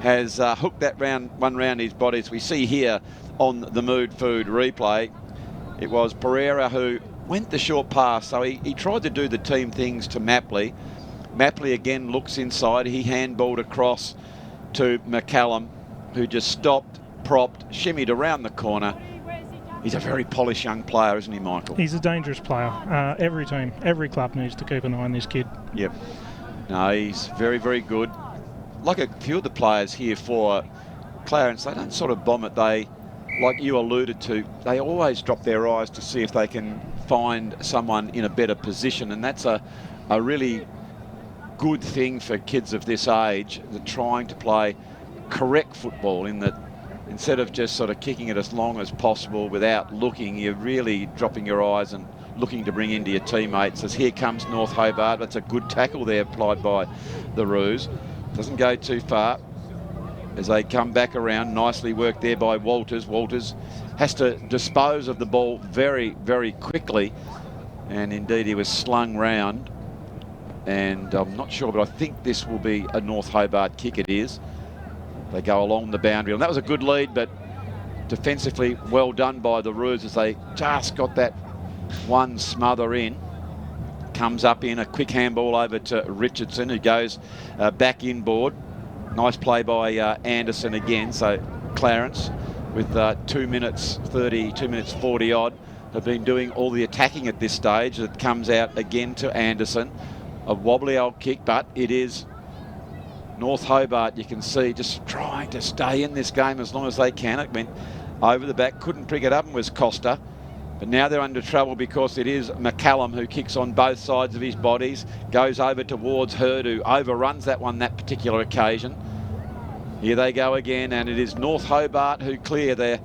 has hooked that one round his body. As we see here on the Mood Food replay, it was Pereira who went the short pass. So he tried to do the team things to Mapley. Mapley again looks inside. He handballed across to McCallum, who just stopped, propped, shimmied around the corner. He's a very polished young player, isn't he, Michael? He's a dangerous player. Every team, every club needs to keep an eye on this kid. Yep. No, he's very, very good. Like a few of the players here for Clarence, they don't sort of bomb it. They, like you alluded to, they always drop their eyes to see if they can find someone in a better position. And that's a really good thing for kids of this age, that trying to play correct football, in that instead of just sort of kicking it as long as possible without looking, you're really dropping your eyes and looking to bring into your teammates. As here comes North Hobart. That's a good tackle there applied by the Roos. Doesn't go too far as they come back around. Nicely worked there by Walters. Walters has to dispose of the ball very, very quickly. And indeed, he was slung round. And I'm not sure, but I think this will be a North Hobart kick. It is. They go along the boundary. And that was a good lead, but defensively well done by the Roos, as they just got that one smother in. Comes up in a quick handball over to Richardson, who goes back inboard. Nice play by Anderson again. So Clarence, with 2 minutes 30, 2 minutes 40 odd, have been doing all the attacking at this stage. It comes out again to Anderson. A wobbly old kick, but it is North Hobart, you can see, just trying to stay in this game as long as they can. It went over the back, couldn't pick it up, and was Costa. But now they're under trouble because it is McCallum who kicks on both sides of his bodies, goes over towards Hurd, who overruns that one that particular occasion. Here they go again, and it is North Hobart who clear their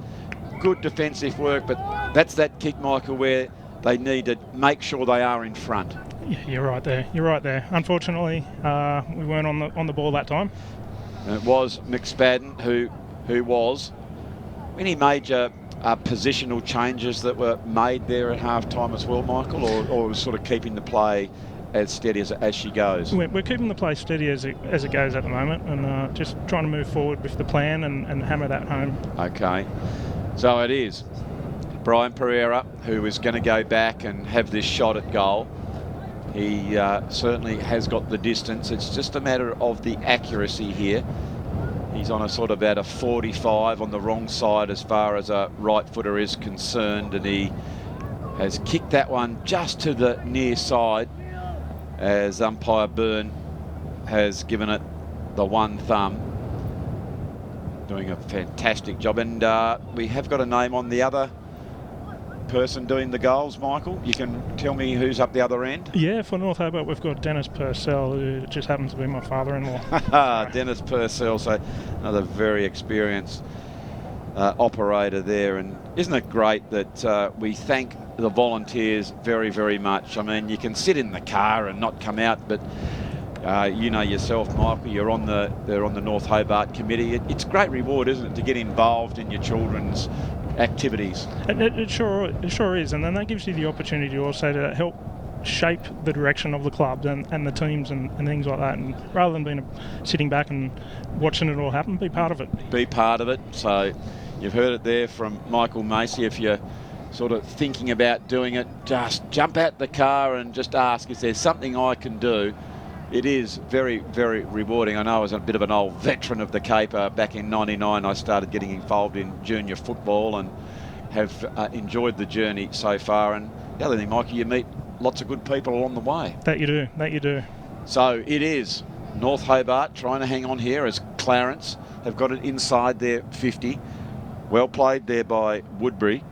good defensive work, but that's that kick, Michael, where they need to make sure they are in front. Yeah, you're right there. You're right there. Unfortunately, we weren't on the ball that time. And it was McSpadden who was. Any major positional changes that were made there at half-time as well, Michael, or was sort of keeping the play as steady as she goes? We're keeping the play steady as it goes at the moment, and just trying to move forward with the plan and hammer that home. Okay, so it is Brian Pereira who is going to go back and have this shot at goal. He certainly has got the distance. It's just a matter of the accuracy here. He's on a sort of about a 45 on the wrong side as far as a right footer is concerned, and he has kicked that one just to the near side, as umpire Byrne has given it the one thumb. Doing a fantastic job, and we have got a name on the other person doing the goals, Michael. You can tell me who's up the other end? Yeah, for North Hobart we've got Dennis Purcell, who just happens to be my father-in-law. Dennis Purcell, so another very experienced operator there. And isn't it great that we thank the volunteers very, very much. I mean, you can sit in the car and not come out, but you know yourself, Michael, they're on the North Hobart committee. It's a great reward, isn't it, to get involved in your children's activities? It sure is, and then that gives you the opportunity also to help shape the direction of the club and the teams and things like that, and rather than sitting back and watching it all happen, be part of it. Be part of it. So you've heard it there from Michael Macey. If you're sort of thinking about doing it, just jump out the car and just ask, is there something I can do? It is very, very rewarding. I know I was a bit of an old veteran of the Caper. Back in '99 I started getting involved in junior football and have enjoyed the journey so far. And the other thing, Michael, you meet lots of good people along the way. That you do. So it is North Hobart trying to hang on here as Clarence have got it inside their 50. Well played there by Woodbury.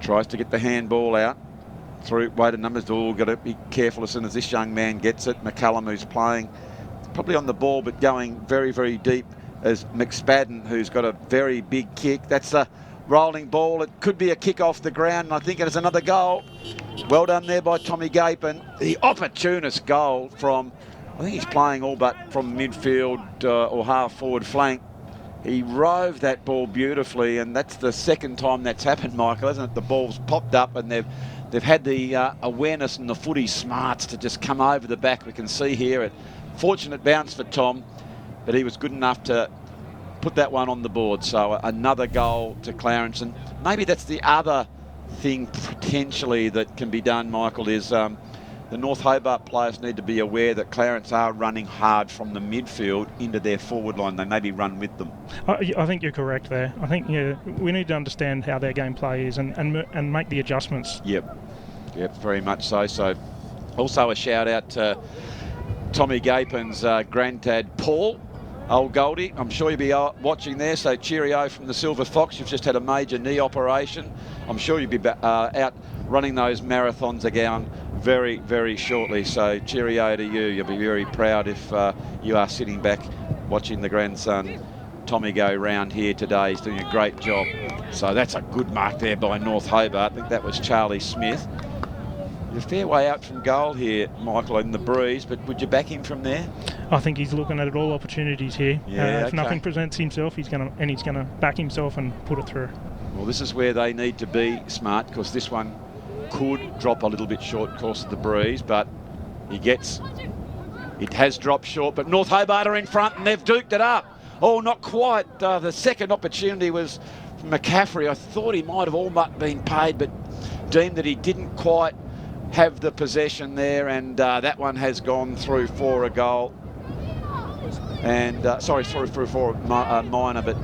Tries to get the handball out. Through weighted numbers, all got to be careful as soon as this young man gets it. McCallum, who's playing probably on the ball but going very, very deep, as McSpadden, who's got a very big kick. That's a rolling ball. It could be a kick off the ground, and I think it is another goal. Well done there by Tommy Gapin. The opportunist goal from, I think he's playing all but from midfield or half forward flank. He roved that ball beautifully, and that's the second time that's happened, Michael, isn't it? The ball's popped up and they've had the awareness and the footy smarts to just come over the back. We can see here a fortunate bounce for Tom, but he was good enough to put that one on the board. So another goal to Clarence, and maybe that's the other thing potentially that can be done, Michael, is the North Hobart players need to be aware that Clarence are running hard from the midfield into their forward line. They maybe run with them. I think you're correct there. I think we need to understand how their gameplay is and make the adjustments. Yep, very much so. So also a shout out to Tommy Gapin's granddad, Paul, old Goldie. I'm sure you'll be watching there, so cheerio from the Silver Fox. You've just had a major knee operation. I'm sure you'll be out running those marathons again very, very shortly. So cheerio to you. You'll be very proud if you are sitting back watching the grandson Tommy go round here today. He's doing a great job. So that's a good mark there by North Hobart. I think that was Charlie Smith. A fair way out from goal here, Michael, in the breeze, but would you back him from there? I think he's looking at all opportunities here. Yeah, if nothing presents himself, he's going to back himself and put it through. Well, this is where they need to be smart, because this one could drop a little bit short because of the breeze, but it has dropped short, but North Hobart are in front and they've duked it up. Oh, not quite. The second opportunity was from McCaffrey. I thought he might have all but been paid, but deemed that he didn't quite have the possession there, and that one has gone through for a goal. And through for a minor, but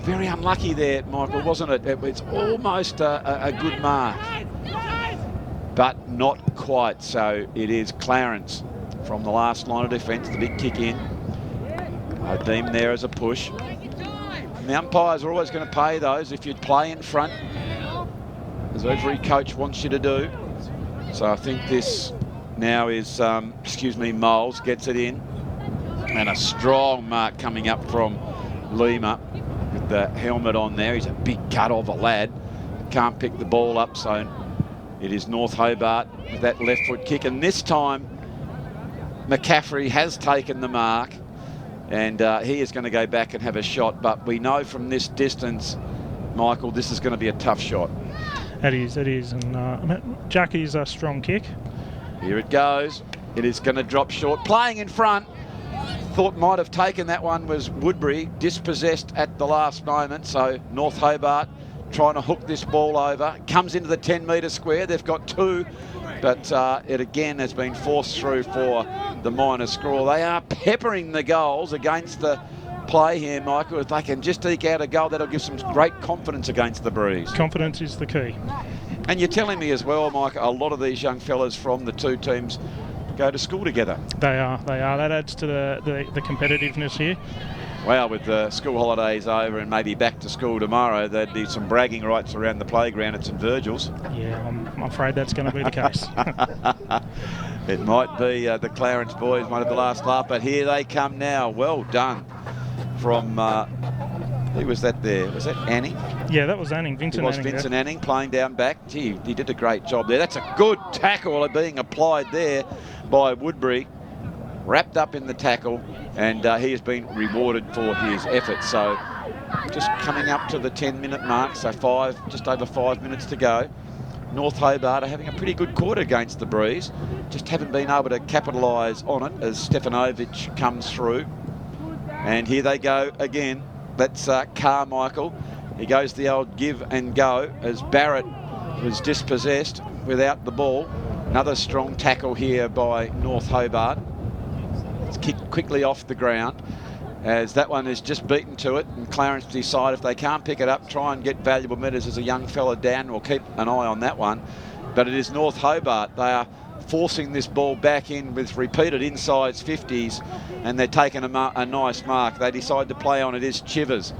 very unlucky there, Michael, wasn't it? It's almost a good mark, but not quite. So it is Clarence from the last line of defence, the big kick in. I deem there as a push. And the umpires are always going to pay those if you play in front, as every coach wants you to do. So I think this now is, Moles gets it in. And a strong mark coming up from Lima with the helmet on there. He's a big cut of a lad. Can't pick the ball up, so it is North Hobart with that left foot kick. And this time, McCaffrey has taken the mark, and he is going to go back and have a shot. But we know from this distance, Michael, this is going to be a tough shot. It is. And Jackie's a strong kick. Here it goes. It is going to drop short. Playing in front. Thought might have taken that one was Woodbury, dispossessed at the last moment. So North Hobart trying to hook this ball over. Comes into the 10-metre square. They've got two, but it again has been forced through for the minor score. They are peppering the goals against the play here, Michael. If they can just eke out a goal, that'll give some great confidence against the breeze. Confidence is the key. And you're telling me as well, Mike, a lot of these young fellas from the two teams go to school together. They are. That adds to the competitiveness here. Well, with the school holidays over and maybe back to school tomorrow, there'd be some bragging rights around the playground at St Virgil's. Yeah, I'm afraid that's going to be the case. It might be the Clarence boys might have the last laugh, but here they come now. Well done from Who was that there? Was that Anning? Yeah, that was Anning. It Vincent was Anning. Vincent Anning playing down back. Gee, he did a great job there. That's a good tackle being applied there by Woodbury. Wrapped up in the tackle, and he has been rewarded for his effort. So just coming up to the 10-minute mark, so just over 5 minutes to go. North Hobart are having a pretty good quarter against the Breeze. Just haven't been able to capitalise on it as Stefanovic comes through. And here they go again. That's Carmichael. He goes the old give and go as Barrett was dispossessed without the ball. Another strong tackle here by North Hobart. It's kicked quickly off the ground as that one is just beaten to it, and Clarence decide if they can't pick it up, try and get valuable metres as a young fella down. We'll keep an eye on that one. But it is North Hobart. They are forcing this ball back in with repeated insides 50s, and they're taking a nice mark. They decide to play on it is Chivers.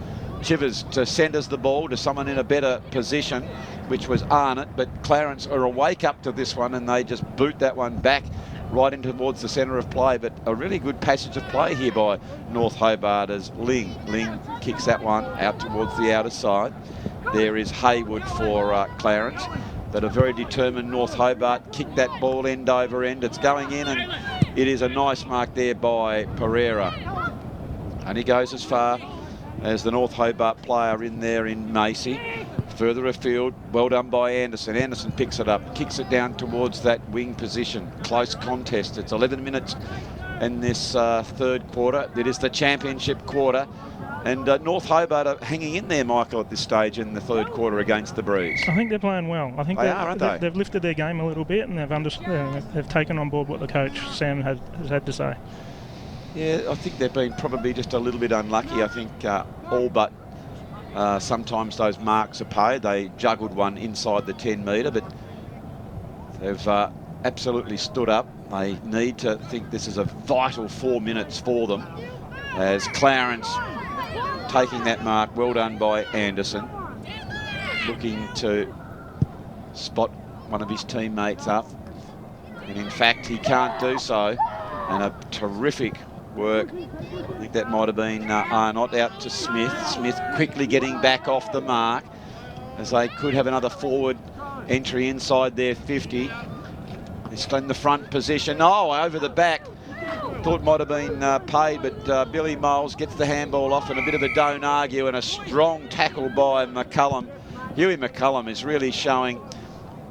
Chivers to centres the ball to someone in a better position, which was Arnott, but Clarence are awake up to this one, and they just boot that one back right into towards the centre of play. But a really good passage of play here by North Hobart as Ling kicks that one out towards the outer side. There is Haywood for Clarence, but a very determined North Hobart kick that ball end over end. It's going in, and it is a nice mark there by Pereira. And he goes as far as the North Hobart player in there in Macey. Further afield, well done by Anderson. Anderson picks it up, kicks it down towards that wing position. Close contest. It's 11 minutes in this third quarter. It is the championship quarter. And North Hobart are hanging in there, Michael, at this stage in the third quarter against the Breeze. I think they're playing well. I think they are, aren't they? They've lifted their game a little bit, and they've taken on board what the coach, Sam, has had to say. Yeah, I think they've been probably just a little bit unlucky. I think all but sometimes those marks are paid. They juggled one inside the 10 metre, but they've absolutely stood up. They need to think this is a vital 4 minutes for them as Clarence taking that mark. Well done by Anderson. Looking to spot one of his teammates up. And in fact, he can't do so. And a terrific work. I think that might have been Arnott out to Smith. Smith quickly getting back off the mark as they could have another forward entry inside their 50. They're still in the front position. Oh, over the back. Thought might have been paid, but Billy Moles gets the handball off and a bit of a don't argue, and a strong tackle by McCullum. Huey McCullum is really showing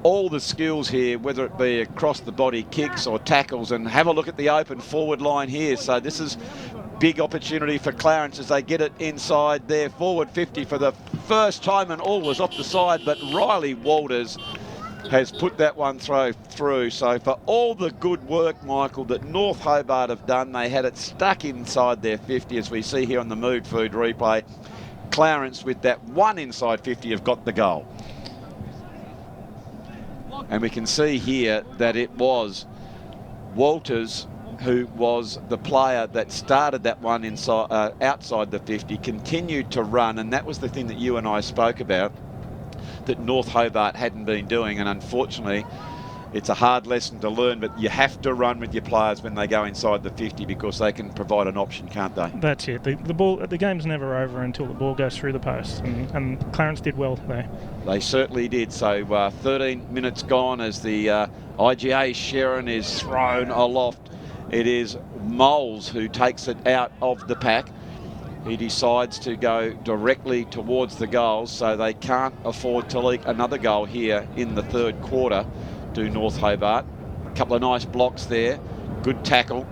all the skills here, whether it be across the body kicks or tackles, and have a look at the open forward line here. So this is big opportunity for Clarence as they get it inside their forward 50 for the first time, and all was off the side, but Riley Walters has put that one through. So for all the good work, Michael, that North Hobart have done, they had it stuck inside their 50, as we see here on the Mood Food replay. Clarence, with that one inside 50, have got the goal. And we can see here that it was Walters who was the player that started that one inside, outside the 50, continued to run, and that was the thing that you and I spoke about, that North Hobart hadn't been doing. And unfortunately, it's a hard lesson to learn, but you have to run with your players when they go inside the 50 because they can provide an option, can't they? That's it. The game's never over until the ball goes through the post, and Clarence did well today. They certainly did. So 13 minutes gone as the IGA Sharon is thrown aloft. It is Moles who takes it out of the pack. He decides to go directly towards the goals, so they can't afford to leak another goal here in the third quarter. Do North Hobart. A couple of nice blocks there. Good tackle,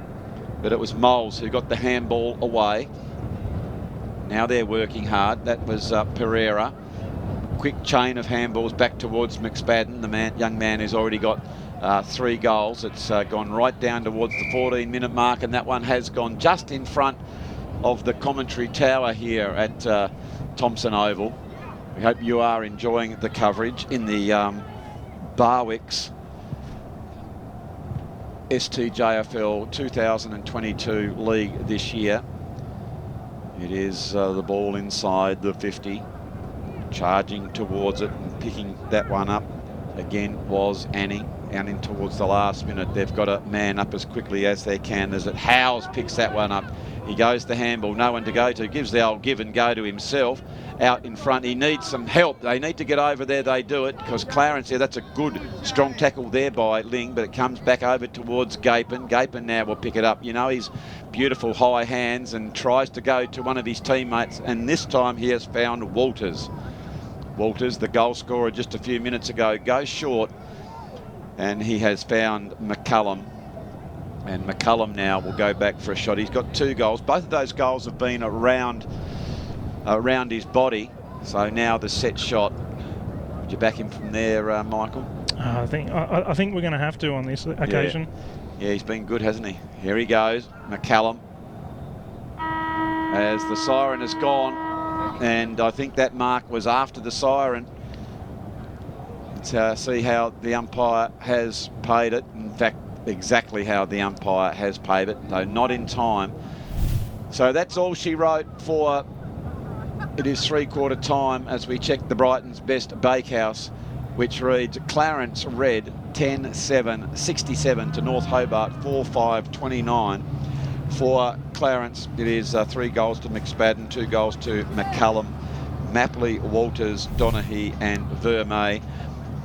but it was Moles who got the handball away. Now they're working hard. That was Pereira. Quick chain of handballs back towards McSpadden, the young man who's already got 3 goals. It's gone right down towards the 14-minute mark, and that one has gone just in front of the commentary tower here at Thompson Oval. We hope you are enjoying the coverage in the Barwick's STJFL 2022 league this year. It is the ball inside the 50, charging towards it and picking that one up again was Anning. Anning towards the last minute. They've got a man up as quickly as they can as it Howes picks that one up. He goes the handball, no one to go to, gives the old give and go to himself. Out in front, he needs some help. They need to get over there, they do it, because Clarence, that's a good, strong tackle there by Ling, but it comes back over towards Gapin. Gapin now will pick it up. You know, his beautiful high hands, and tries to go to one of his teammates, and this time he has found Walters. Walters, the goal scorer just a few minutes ago, goes short, and he has found McCullum. And McCullum now will go back for a shot. He's got 2 goals. Both of those goals have been around his body. So now the set shot. Would you back him from there, Michael? I think we're going to have to on this occasion. Yeah, he's been good, hasn't he? Here he goes, McCullum. As the siren has gone, and I think that mark was after the siren. Let's see how the umpire has paid it. In fact, exactly how the umpire has paid it, though not in time. So that's all she wrote for. It is 3/4 time as we check the Brighton's best Bakehouse, which reads Clarence red 10-7, 67 to North Hobart 4-5-29. For Clarence, it is 3 goals to McSpadden, 2 goals to McCullum, Mapley, Walters, Donaghy and Vermey.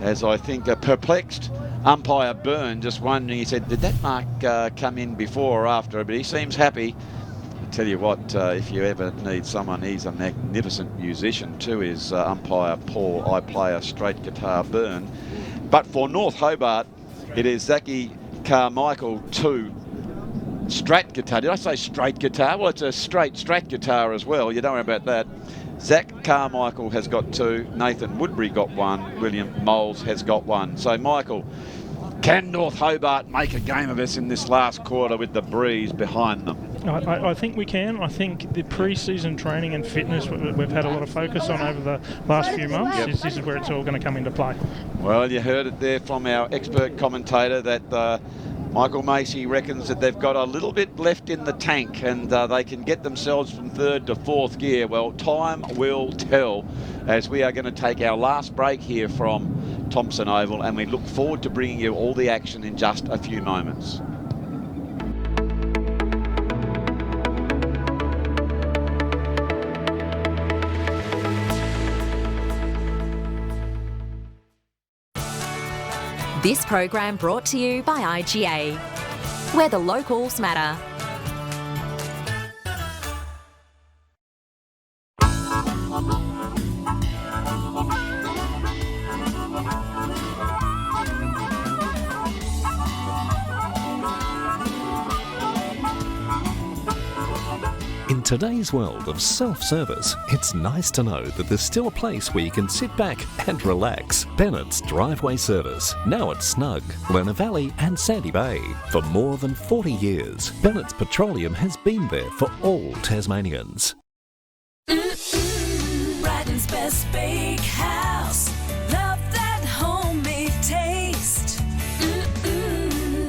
As I think a perplexed umpire Byrne just wondering, he said, did that mark come in before or after? But he seems happy. I tell you what, if you ever need someone, he's a magnificent musician too, is umpire Paul. I play a straight guitar Byrne. But for North Hobart, it is Zachy Carmichael 2. Strat guitar. Did I say straight guitar? Well, it's a straight Strat guitar as well. You don't worry about that. Zach Carmichael has got 2. Nathan Woodbury got 1. William Moles has got 1. So, Michael, can North Hobart make a game of us in this last quarter with the breeze behind them? I think we can. I think the pre-season training and fitness we've had a lot of focus on over the last few months. This is where it's all going to come into play. Well, you heard it there from our expert commentator that Michael Macey reckons that they've got a little bit left in the tank and they can get themselves from 3rd to 4th gear. Well, time will tell as we are going to take our last break here from Thompson Oval, and we look forward to bringing you all the action in just a few moments. This program brought to you by IGA, where the locals matter. In today's world of self-service, it's nice to know that there's still a place where you can sit back and relax. Bennett's Driveway Service, now at Snug, Lerner Valley and Sandy Bay. For more than 40 years, Bennett's Petroleum has been there for all Tasmanians. Brighton's best Bakehouse. Love that homemade taste.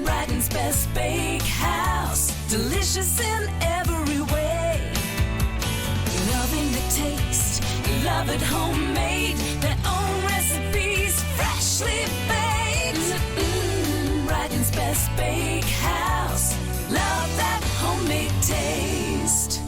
Brighton's best Bakehouse. Delicious in every way. Loving the taste. Love it homemade. Their own recipes. Freshly baked. Brighton's best Bakehouse. Love that homemade taste.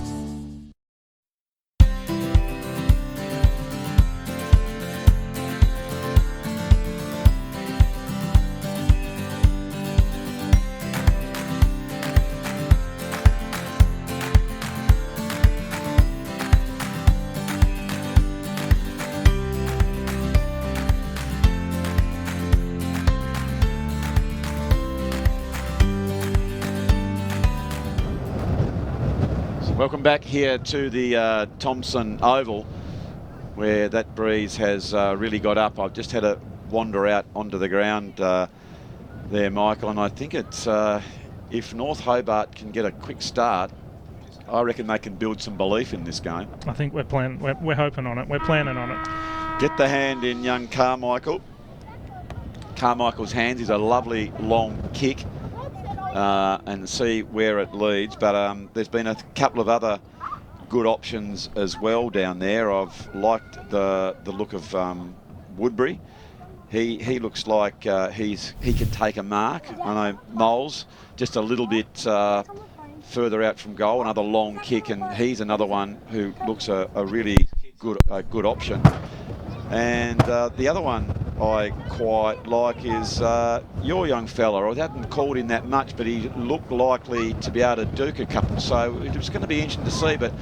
Welcome back here to the Thompson Oval, where that breeze has really got up. I've just had a wander out onto the ground there, Michael, and I think it's if North Hobart can get a quick start, I reckon they can build some belief in this game. I think we're hoping on it. We're planning on it. Get the hand in young Carmichael. Carmichael's hands is a lovely long kick. And see where it leads, but there's been a couple of other good options as well down there. I've liked the look of Woodbury. He looks like he can take a mark. I know Moles just a little bit further out from goal, another long kick, and he's another one who looks a really good option. And the other one I quite like is your young fella. I hadn't called him that much, but he looked likely to be able to duke a couple. So it was going to be interesting to see. But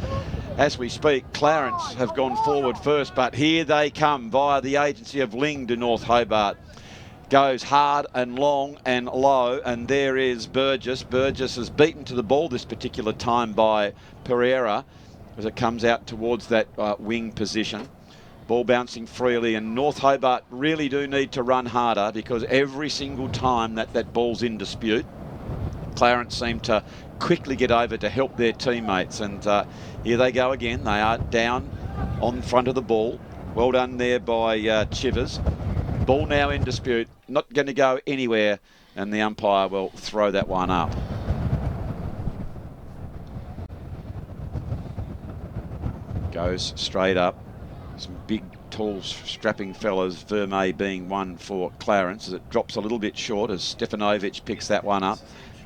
as we speak, Clarence have gone forward first, but here they come via the agency of Ling to North Hobart. Goes hard and long and low, and there is Burgess. Burgess is beaten to the ball this particular time by Pereira as it comes out towards that wing position. Ball bouncing freely, and North Hobart really do need to run harder, because every single time that ball's in dispute, Clarence seem to quickly get over to help their teammates. And here they go again. They are down on front of the ball. Well done there by Chivers. Ball now in dispute, not going to go anywhere, and the umpire will throw that one up. Goes straight up. Some big, tall, strapping fellas, Vermey being one for Clarence, as it drops a little bit short as Stefanovic picks that one up.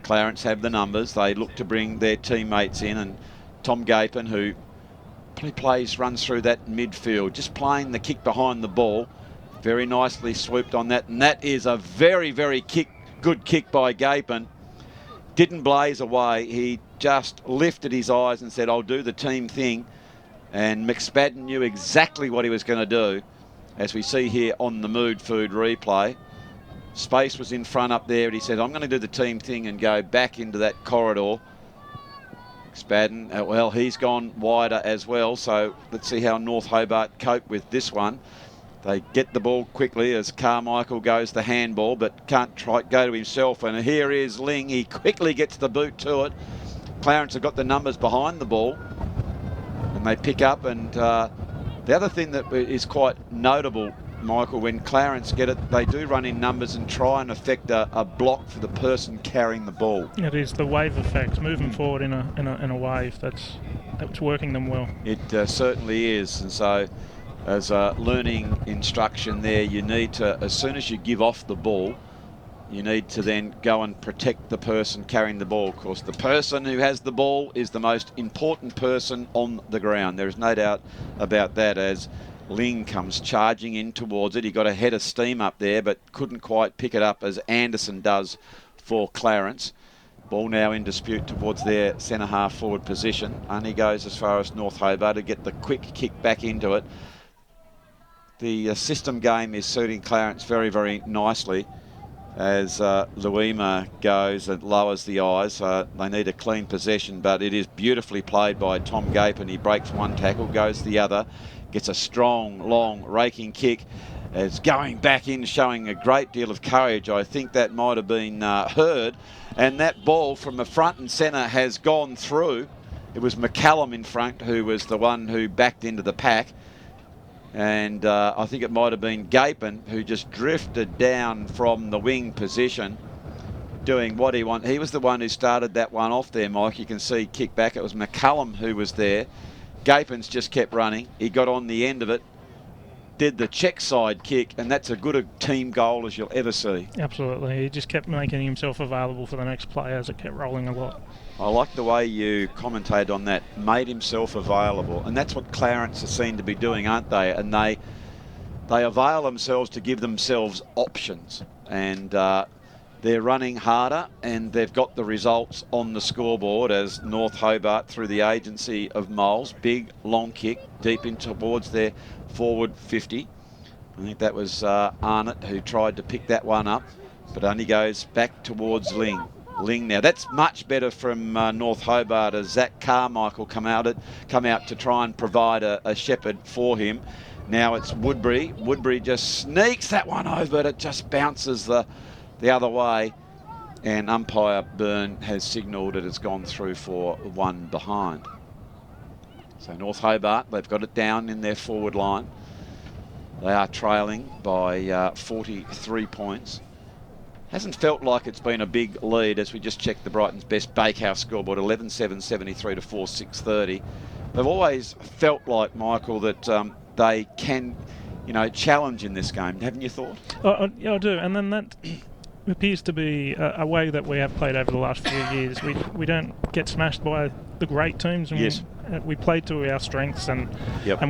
Clarence have the numbers. They look to bring their teammates in, and Tom Gapin, who runs through that midfield, just playing the kick behind the ball. Very nicely swooped on that, and that is a very, very good kick by Gapin. Didn't blaze away. He just lifted his eyes and said, I'll do the team thing. And McSpadden knew exactly what he was going to do, as we see here on the Mood Food replay. Space was in front up there, and he said, I'm going to do the team thing and go back into that corridor. McSpadden, well, he's gone wider as well, so let's see how North Hobart cope with this one. They get the ball quickly as Carmichael goes the handball, but can't go to himself. And here is Ling. He quickly gets the boot to it. Clarence have got the numbers behind the ball, and they pick up. And the other thing that is quite notable, Michael, when Clarence get it, they do run in numbers and try and affect a block for the person carrying the ball. It is the wave effect, moving forward in a wave. That's working them well. It certainly is, and so as a learning instruction there, you need to, as soon as you give off the ball, you need to then go and protect the person carrying the ball. Of course, the person who has the ball is the most important person on the ground. There is no doubt about that, as Ling comes charging in towards it. He got a head of steam up there, but couldn't quite pick it up, as Anderson does for Clarence. Ball now in dispute towards their centre half forward position. Only goes as far as North Hobart to get the quick kick back into it. The system game is suiting Clarence very, very nicely, as Luima goes and lowers the eyes. They need a clean possession, but it is beautifully played by Tom Gapin. He breaks one tackle, goes the other, gets a strong, long, raking kick. It's going back in, showing a great deal of courage. I think that might have been heard. And that ball from the front and centre has gone through. It was McCallum in front who was the one who backed into the pack. And I think it might have been Gapin who just drifted down from the wing position, doing what he wanted. He was the one who started that one off there, Mike. You can see kick back. It was McCallum who was there. Gapin's just kept running. He got on the end of it, did the check side kick, and that's as good a team goal as you'll ever see. Absolutely. He just kept making himself available for the next play as it kept rolling a lot. I like the way you commentated on that, made himself available. And that's what Clarence are seen to be doing, aren't they? And they avail themselves to give themselves options. And they're running harder, and they've got the results on the scoreboard, as North Hobart, through the agency of Moles, big, long kick, deep in towards their forward 50. I think that was Arnott who tried to pick that one up, but only goes back towards Ling. Now that's much better from North Hobart, as Zach Carmichael come out to try and provide a shepherd for him. Now it's Woodbury. Woodbury just sneaks that one over, but it just bounces the other way, and umpire Byrne has signalled it has gone through for one behind. So North Hobart, they've got it down in their forward line. They are trailing by 43 points. Hasn't felt like it's been a big lead, as we just checked the Brighton's best Bakehouse scoreboard, 11-7-73 to 4-6-30. They've always felt like, Michael, that they can, challenge in this game. Haven't you thought? Yeah, I do. And then that appears to be a way that we have played over the last few years. We don't get smashed by the great teams. And yes. we play to our strengths and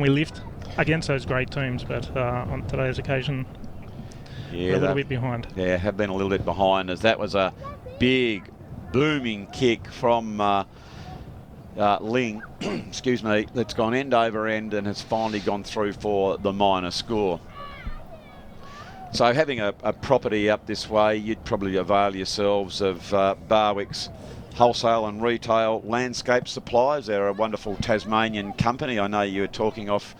we lift against those great teams. But on today's occasion, we're a little bit behind. Yeah, have been a little bit behind, as that was a big, booming kick from Ling, excuse me, that's gone end over end and has finally gone through for the minor score. So having a property up this way, you'd probably avail yourselves of Barwick's Wholesale and Retail Landscape Supplies. They're a wonderful Tasmanian company. I know you were talking off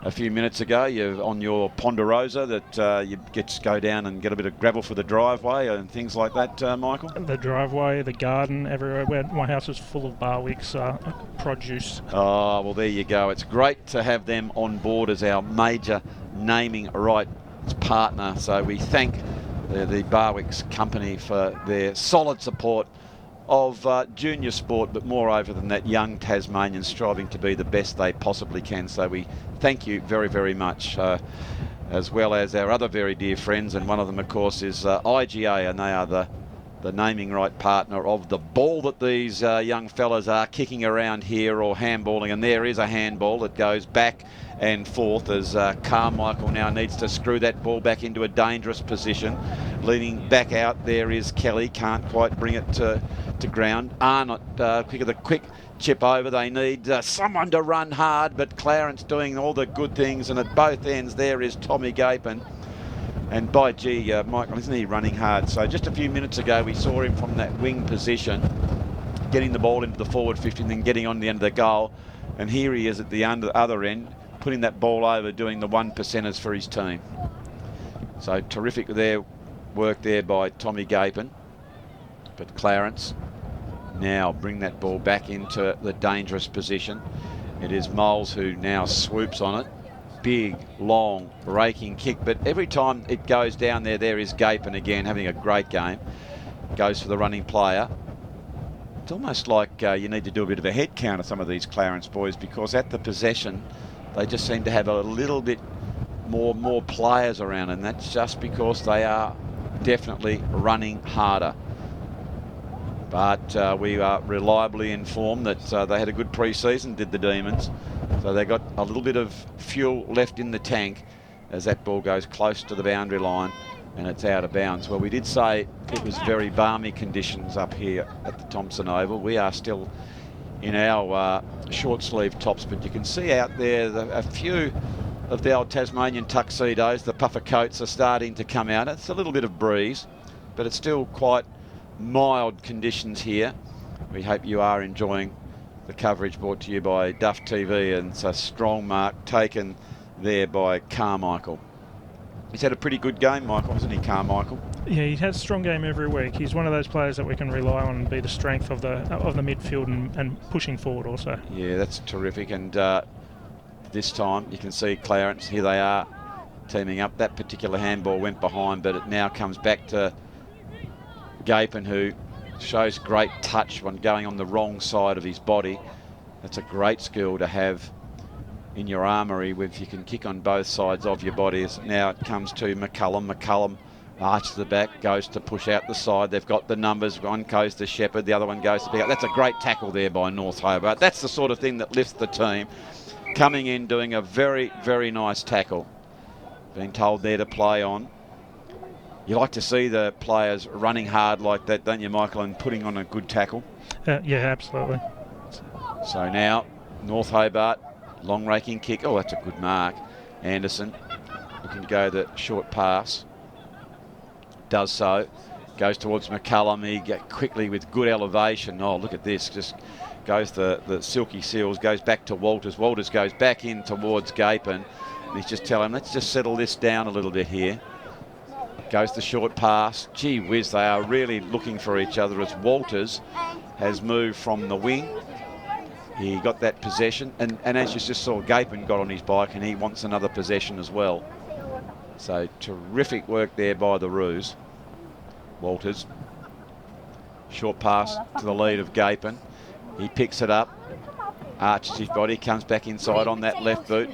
a few minutes ago. You're on your Ponderosa that you get to go down and get a bit of gravel for the driveway and things like that, Michael? The driveway, the garden, everywhere. My house is full of Barwick's produce. Oh, well, there you go. It's great to have them on board as our major naming rights partner. So we thank the Barwick's company for their solid support of junior sport, but moreover than that, young Tasmanians striving to be the best they possibly can. So we thank you very, very much, as well as our other very dear friends, and one of them, of course, is IGA, and they are the naming right partner of the ball that these young fellas are kicking around here or handballing. And there is a handball that goes back and forth as Carmichael now needs to screw that ball back into a dangerous position. Leaning back out there is Kelly, can't quite bring it to ground. Arnott, quick chip over. They need someone to run hard, but Clarence doing all the good things, and at both ends there is Tommy Gapin. And by gee, Michael, isn't he running hard? So just a few minutes ago we saw him from that wing position, getting the ball into the forward 50 and then getting on the end of the goal. And here he is at the other end, putting that ball over, doing the 1%ers for his team. So terrific work there by Tommy Gapin. But Clarence now bring that ball back into the dangerous position. It is Moles who now swoops on it. Big, long, raking kick, but every time it goes down there is Gapin again, having a great game. Goes for the running player. It's almost like you need to do a bit of a head count of some of these Clarence boys, because at the possession, they just seem to have a little bit more players around, and that's just because they are definitely running harder. But we are reliably informed that they had a good pre-season, did the Demons. So they got a little bit of fuel left in the tank as that ball goes close to the boundary line and it's out of bounds. Well, we did say it was very balmy conditions up here at the Thompson Oval. We are still in our short sleeve tops, but you can see out there a few of the old Tasmanian tuxedos, the puffer coats are starting to come out. It's a little bit of breeze, but it's still quite mild conditions here. We hope you are enjoying the coverage brought to you by Duff TV, and it's a strong mark taken there by Carmichael. He's had a pretty good game, Michael, hasn't he, Carmichael? Yeah, he has a strong game every week. He's one of those players that we can rely on and be the strength of the midfield and pushing forward also. Yeah, that's terrific. And this time you can see Clarence, here they are teaming up. That particular handball went behind, but it now comes back to Gapin, who shows great touch when going on the wrong side of his body. That's a great skill to have in your armoury, if you can kick on both sides of your body. Now it comes to McCullum. McCullum arches the back, goes to push out the side. They've got the numbers. One goes to Shepherd, the other one goes to pick up. That's a great tackle there by North Hobart. That's the sort of thing that lifts the team. Coming in, doing a very, very nice tackle. Being told there to play on. You like to see the players running hard like that, don't you, Michael, and putting on a good tackle? Yeah, absolutely. So now, North Hobart, long raking kick. Oh, that's a good mark. Anderson looking to go the short pass. Does so. Goes towards McCullum. He get quickly with good elevation. Oh, look at this. Just goes the silky seals, goes back to Walters. Walters goes back in towards Gapin. And he's just telling him, let's just settle this down a little bit here. Goes the short pass. Gee whiz, they are really looking for each other as Walters has moved from the wing. He got that possession, and as you just saw, Gapin got on his bike and he wants another possession as well. So terrific work there by the Roos. Walters. Short pass to the lead of Gapin. He picks it up, arches his body, comes back inside on that left boot.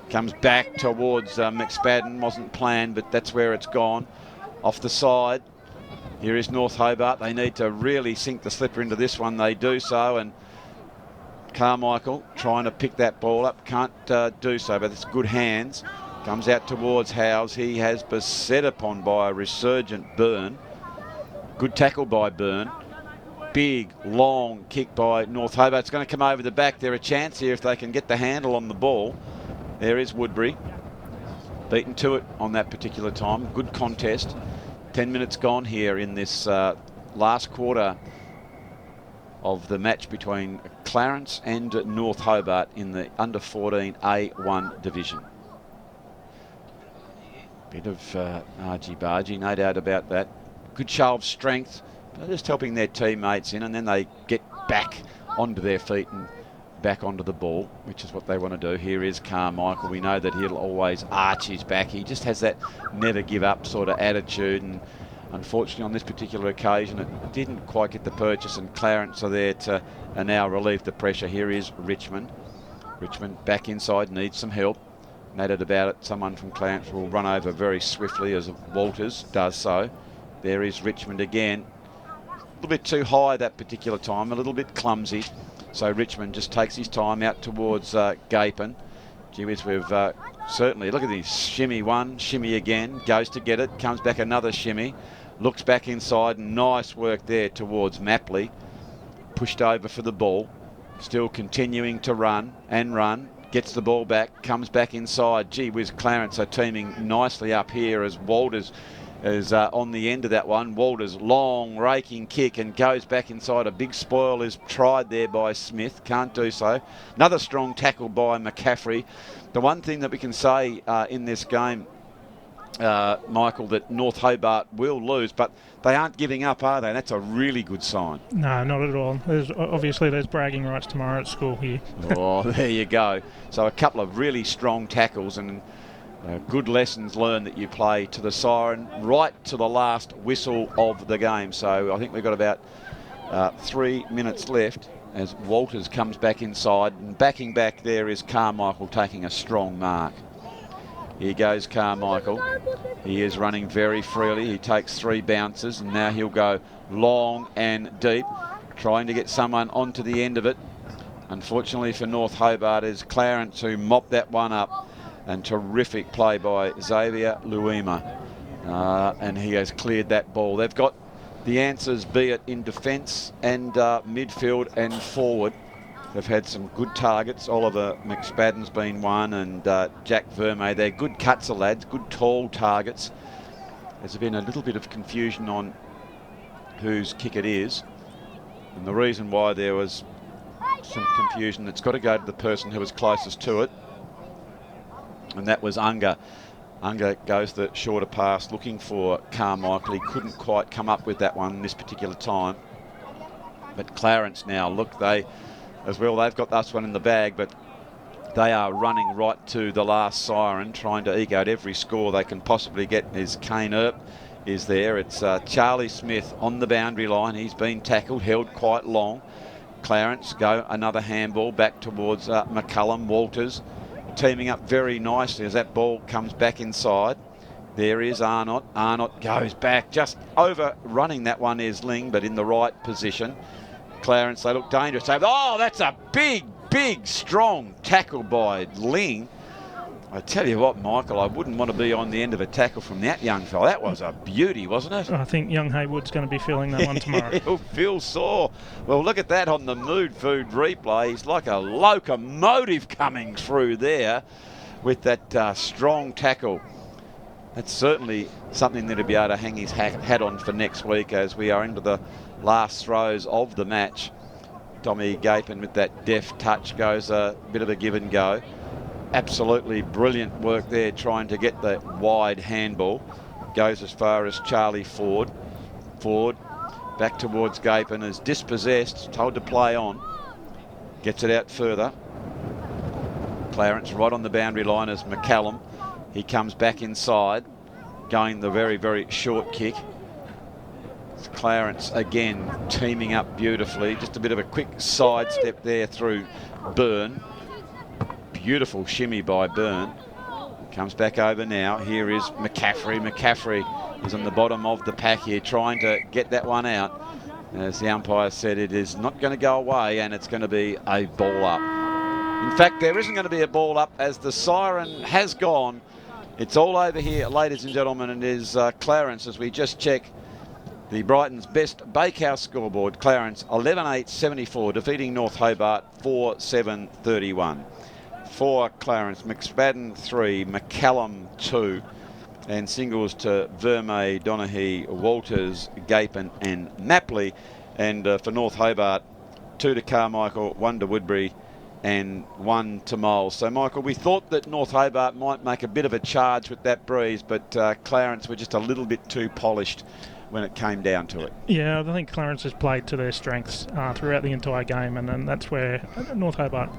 Comes back towards McSpadden. Wasn't planned, but that's where it's gone. Off the side. Here is North Hobart. They need to really sink the slipper into this one. They do so, and Carmichael trying to pick that ball up. Can't do so, but it's good hands. Comes out towards Howes. He has beset upon by a resurgent Byrne. Good tackle by Byrne. Big, long kick by North Hobart. It's going to come over the back. They're a chance here if they can get the handle on the ball. There is Woodbury. Beaten to it on that particular time. Good contest. 10 minutes gone here in this last quarter of the match between Clarence and North Hobart in the under-14 A1 division. Bit of argy-bargy, no doubt about that. Good show of strength, but just helping their teammates in, and then they get back onto their feet and back onto the ball, which is what they want to do. Here is Carmichael. We know that he'll always arch his back. He just has that never give up sort of attitude, and unfortunately on this particular occasion it didn't quite get the purchase, and Clarence are there to now relieve the pressure. Here is Richmond. Richmond back inside, needs some help. No doubt about it, someone from Clarence will run over very swiftly as Walters does so. There is Richmond again. A little bit too high that particular time, a little bit clumsy. So Richmond just takes his time out towards Gapin. Gee whiz, we've certainly, look at this, shimmy one, shimmy again, goes to get it, comes back another shimmy, looks back inside, nice work there towards Mapley. Pushed over for the ball, still continuing to run and run. Gets the ball back, comes back inside. Gee whiz, Clarence are teaming nicely up here as Walters is on the end of that one. Walters, long raking kick and goes back inside. A big spoil is tried there by Smith. Can't do so. Another strong tackle by McCaffrey. The one thing that we can say in this game, Michael, that North Hobart will lose, but they aren't giving up, are they? That's a really good sign. No, not at all. There's bragging rights tomorrow at school here. Oh, there you go. So a couple of really strong tackles and good lessons learned that you play to the siren right to the last whistle of the game. So I think we've got about 3 minutes left as Walters comes back inside, and backing back there is Carmichael taking a strong mark. Here goes Carmichael. He is running very freely. He takes 3 bounces, and now he'll go long and deep, trying to get someone onto the end of it. Unfortunately for North Hobart is Clarence, who mopped that one up, and terrific play by Xavier Luima. And he has cleared that ball. They've got the answers, be it in defence and midfield and forward. They've had some good targets. Oliver McSpadden's been one, and Jack Vermey. They're good cuts of lads, good tall targets. There's been a little bit of confusion on whose kick it is. And the reason why there was some confusion, it's got to go to the person who was closest to it. And that was Unger. Unger goes the shorter pass looking for Carmichael. He couldn't quite come up with that one this particular time. But Clarence now, look, they've got this one in the bag, but they are running right to the last siren, trying to eke out every score they can possibly get. As Kane Earp is there. It's Charlie Smith on the boundary line. He's been tackled, held quite long. Clarence go another handball back towards McCullum. Walters teaming up very nicely as that ball comes back inside. There is Arnott. Arnott goes back, just overrunning that one is Ling, but in the right position. Clarence, they look dangerous. Oh, that's a big, strong tackle by Ling. I tell you what, Michael, I wouldn't want to be on the end of a tackle from that young fella. That was a beauty, wasn't it? I think young Haywood's going to be feeling that one tomorrow. He'll feel sore. Well, look at that on the Mood Food replay. He's like a locomotive coming through there with that strong tackle. That's certainly something that he'll be able to hang his hat on for next week as we are into the last throws of the match. Tommy Gapin with that deft touch goes a bit of a give and go. Absolutely brilliant work there trying to get the wide handball. Goes as far as Charlie Ford. Ford back towards Gapin, is dispossessed, told to play on. Gets it out further. Clarence right on the boundary line as McCallum. He comes back inside, going the very short kick. It's Clarence again teaming up beautifully. Just a bit of a quick sidestep there through Byrne. Beautiful shimmy by Byrne. Comes back over now. Here is McCaffrey. McCaffrey is on the bottom of the pack here, trying to get that one out. As the umpire said, it is not going to go away, and it's going to be a ball up. In fact, there isn't going to be a ball up as the siren has gone. It's all over here, ladies and gentlemen, and it is Clarence, as we just check the Brighton's best Bakehouse scoreboard. Clarence 11-8-74, defeating North Hobart 4-7-31. 4 Clarence, McSpadden 3, McCallum 2, and singles to Vermey, Donaghy, Walters, Gapin and Mapley. And for North Hobart, 2 to Carmichael, 1 to Woodbury and 1 to Moles. So Michael, we thought that North Hobart might make a bit of a charge with that breeze, but Clarence were just a little bit too polished when it came down to it. Yeah, I think Clarence has played to their strengths throughout the entire game, and then that's where North Hobart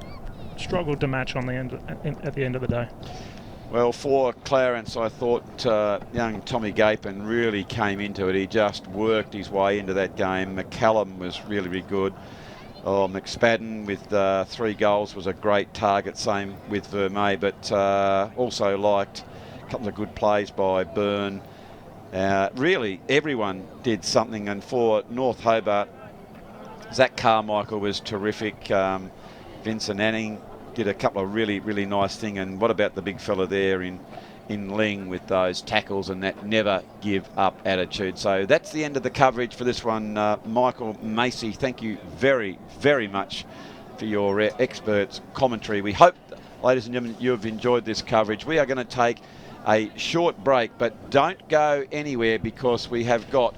struggled to match on the end at the end of the day. Well, for Clarence, I thought young Tommy Gapin really came into it. He just worked his way into that game. McCallum was really, really good. Oh, McSpadden with 3 goals was a great target, same with Vermey, but also liked a couple of good plays by Byrne. Really, everyone did something, and for North Hobart, Zach Carmichael was terrific. Vincent Anning did a couple of really, really nice things. And what about the big fella there in Ling with those tackles and that never give up attitude? So that's the end of the coverage for this one. Michael Macey, thank you very, very much for your experts commentary. We hope, ladies and gentlemen, you have enjoyed this coverage. We are going to take a short break, but don't go anywhere, because we have got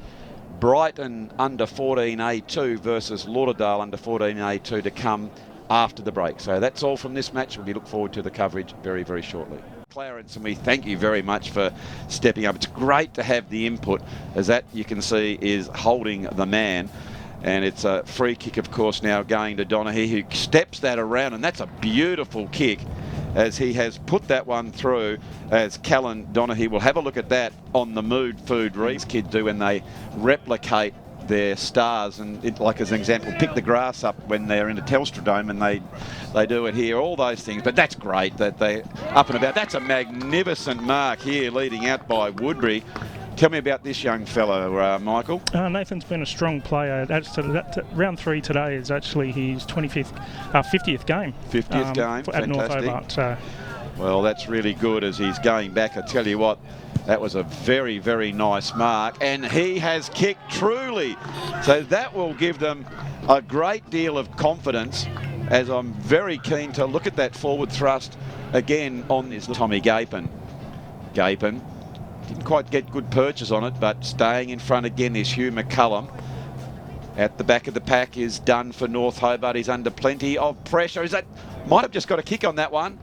Brighton under 14A2 versus Lauderdale under 14A2 to come after the break. So that's all from this match. We look forward to the coverage very, very shortly. Clarence, and we thank you very much for stepping up. It's great to have the input, as that you can see is holding the man. And it's a free kick, of course, now going to Donaghy, who steps that around, and that's a beautiful kick, as he has put that one through, as Callan Donaghy will have a look at that on the Mood Food Reese kids do when they replicate their stars, and it, like as an example, pick the grass up when they're in the Telstra Dome, and they do it here, all those things. But that's great that they up and about. That's a magnificent mark here, leading out by Woodbury. Tell me about this young fellow, Michael. Nathan's been a strong player. Round 3 today is actually his 50th game. 50th game, at North fantastic. Hobart. So. Well, that's really good as he's going back. I tell you what, that was a very, very nice mark, and he has kicked truly. So that will give them a great deal of confidence, as I'm very keen to look at that forward thrust again on this Tommy Gapin. Gapin didn't quite get good purchase on it, but staying in front again is Hugh McCullum. At the back of the pack is done for North Hobart. He's under plenty of pressure. Might have just got a kick on that one.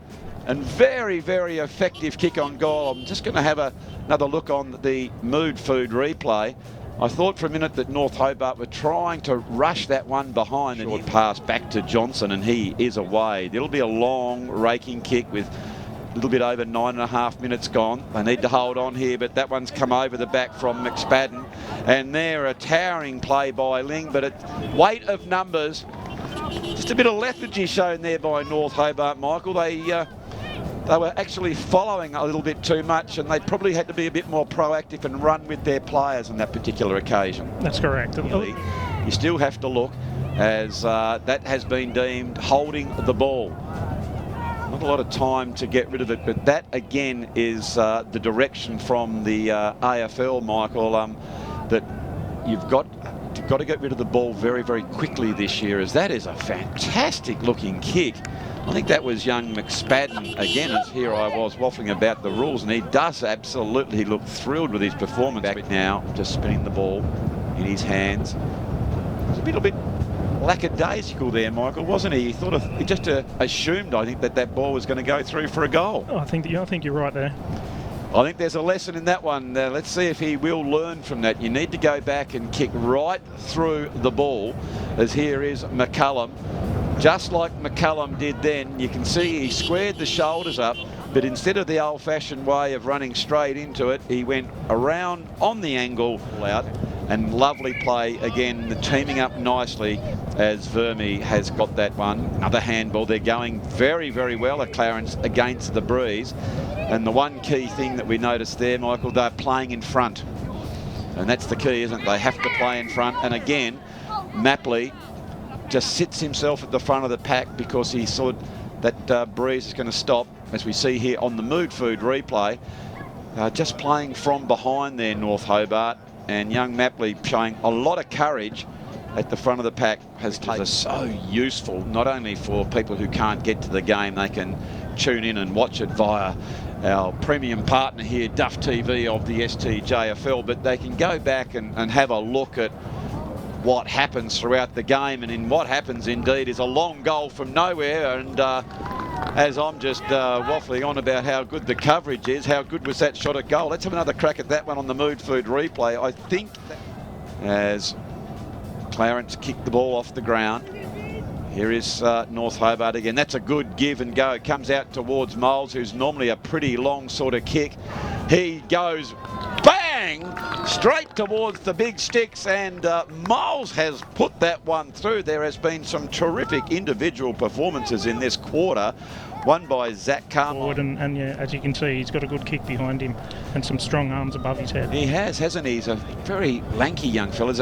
And very, very effective kick on goal. I'm just going to have another look on the Mood Food replay. I thought for a minute that North Hobart were trying to rush that one behind, and he'd pass back to Johnson, and he is away. It'll be a long raking kick with a little bit over 9.5 minutes gone. They need to hold on here, but that one's come over the back from McSpadden. And there, a towering play by Ling, but at weight of numbers, just a bit of lethargy shown there by North Hobart, Michael. They were actually following a little bit too much, and they probably had to be a bit more proactive and run with their players on that particular occasion. That's correct. You still have to look, as that has been deemed holding the ball. Not a lot of time to get rid of it, but that again is the direction from the AFL, Michael, that you've got to get rid of the ball very, very quickly this year, as that is a fantastic looking kick. I think that was young McSpadden again, as here I was waffling about the rules, and he does absolutely, he looked thrilled with his performance. Back now, just spinning the ball in his hands. It was a little bit lackadaisical there, Michael, wasn't he? He just assumed, I think, that ball was going to go through for a goal. I think you're right there. I think there's a lesson in that one. Let's see if he will learn from that. You need to go back and kick right through the ball, as here is McCullum. Just like McCullum did then, you can see he squared the shoulders up, but instead of the old-fashioned way of running straight into it, he went around on the angle out, and lovely play again, teaming up nicely, as Vermey has got that one. Another handball. They're going very, very well at Clarence against the breeze. And the one key thing that we noticed there, Michael, they're playing in front. And that's the key, isn't it? They have to play in front. And again, Mapley just sits himself at the front of the pack because he thought that breeze is going to stop, as we see here on the Mood Food replay. Just playing from behind there, North Hobart. And young Mapley showing a lot of courage at the front of the pack has taken so useful, not only for people who can't get to the game, they can tune in and watch it via our premium partner here, Duff TV of the STJFL, but they can go back and have a look at what happens throughout the game. And in what happens indeed is a long goal from nowhere. And as I'm just waffling on about how good the coverage is, how good was that shot at goal? Let's have another crack at that one on the Mood Food replay. I think as Clarence kicked the ball off the ground. Here is North Hobart again. That's a good give and go. It comes out towards Moles, who's normally a pretty long sort of kick. He goes bang straight towards the big sticks, and Moles has put that one through. There has been some terrific individual performances in this quarter. One by Zach Carmichael. And yeah, as you can see, he's got a good kick behind him and some strong arms above his head. He has, hasn't he? He's a very lanky young fella.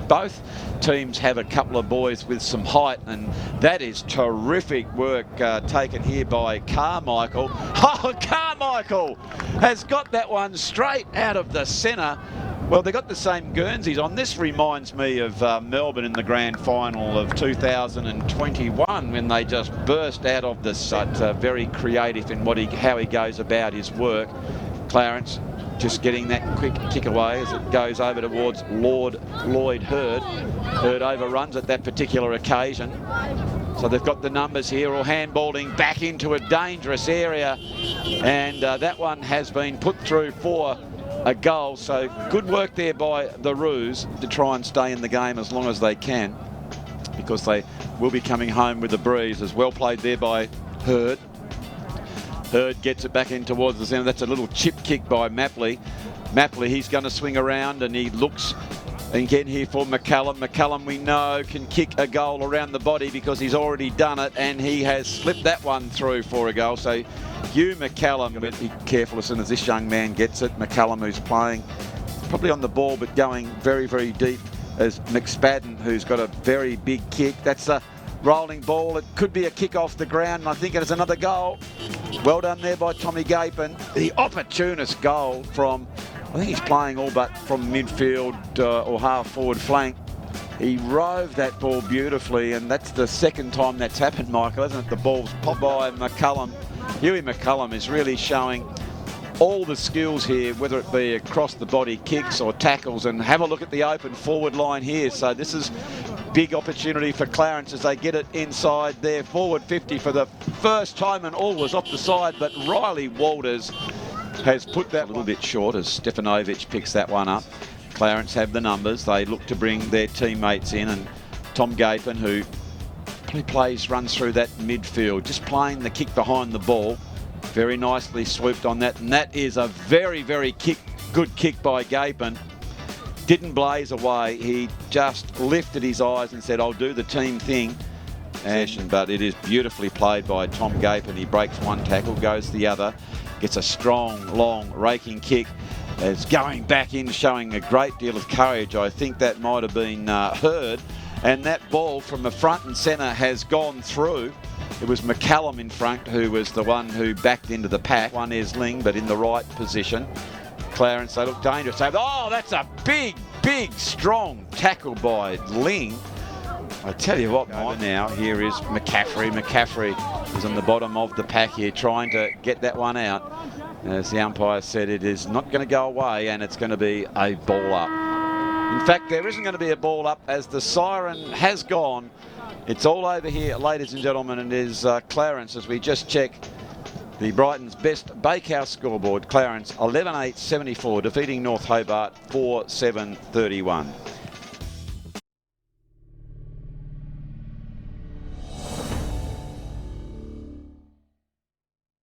Both teams have a couple of boys with some height, and that is terrific work taken here by Carmichael. Oh, Carmichael has got that one straight out of the centre. Well, they got the same Guernseys on. This reminds me of Melbourne in the grand final of 2021 when they just burst out of the site. Very creative in how he goes about his work. Clarence just getting that quick kick away as it goes over towards Lloyd Hurd. Hurd overruns at that particular occasion. So they've got the numbers here, all handballing back into a dangerous area. And that one has been put through for a goal. So good work there by the Roos to try and stay in the game as long as they can, because they will be coming home with the breeze. As well played there by Hurd. Hurd gets it back in towards the centre. That's a little chip kick by Mapley. Mapley, he's going to swing around and he looks again here for McCallum. McCallum, we know, can kick a goal around the body because he's already done it, and he has slipped that one through for a goal. So Hugh McCallum, be careful as soon as this young man gets it. McCallum, who's playing probably on the ball but going very, very deep, as McSpadden, who's got a very big kick. That's a rolling ball. It could be a kick off the ground, and I think it is another goal. Well done there by Tommy Gapin. The opportunist goal from, I think he's playing all but from midfield or half forward flank. He roved that ball beautifully, and that's the second time that's happened, Michael, isn't it? The ball's popped by McCallum. Huey McCallum is really showing all the skills here, whether it be across the body kicks or tackles, and have a look at the open forward line here. So this is big opportunity for Clarence as they get it inside their forward 50 for the first time, and all was off the side, but Riley Walters has put that a little bit short as Stefanovic picks that one up. Clarence have the numbers. They look to bring their teammates in, and Tom Gapin, who runs through that midfield, just playing the kick behind the ball. Very nicely swooped on that, and that is a very, very good kick by Gapin. Didn't blaze away, he just lifted his eyes and said, I'll do the team thing. But it is beautifully played by Tom Gapin. He breaks one tackle, goes the other, gets a strong, long, raking kick. It's going back in, showing a great deal of courage. I think that might have been Hurd. And that ball from the front and centre has gone through. It was McCallum in front who was the one who backed into the pack. One is Ling, but in the right position. Clarence, they look dangerous. Oh, that's a big, strong tackle by Ling. I tell you what, now here is McCaffrey. McCaffrey is on the bottom of the pack here, trying to get that one out. As the umpire said, it is not going to go away, and it's going to be a ball up. In fact, there isn't going to be a ball up as the siren has gone. It's all over here, ladies and gentlemen, and it is Clarence, as we just check the Brighton's best Bakehouse scoreboard. Clarence 11-8-74, defeating North Hobart 4-7-31.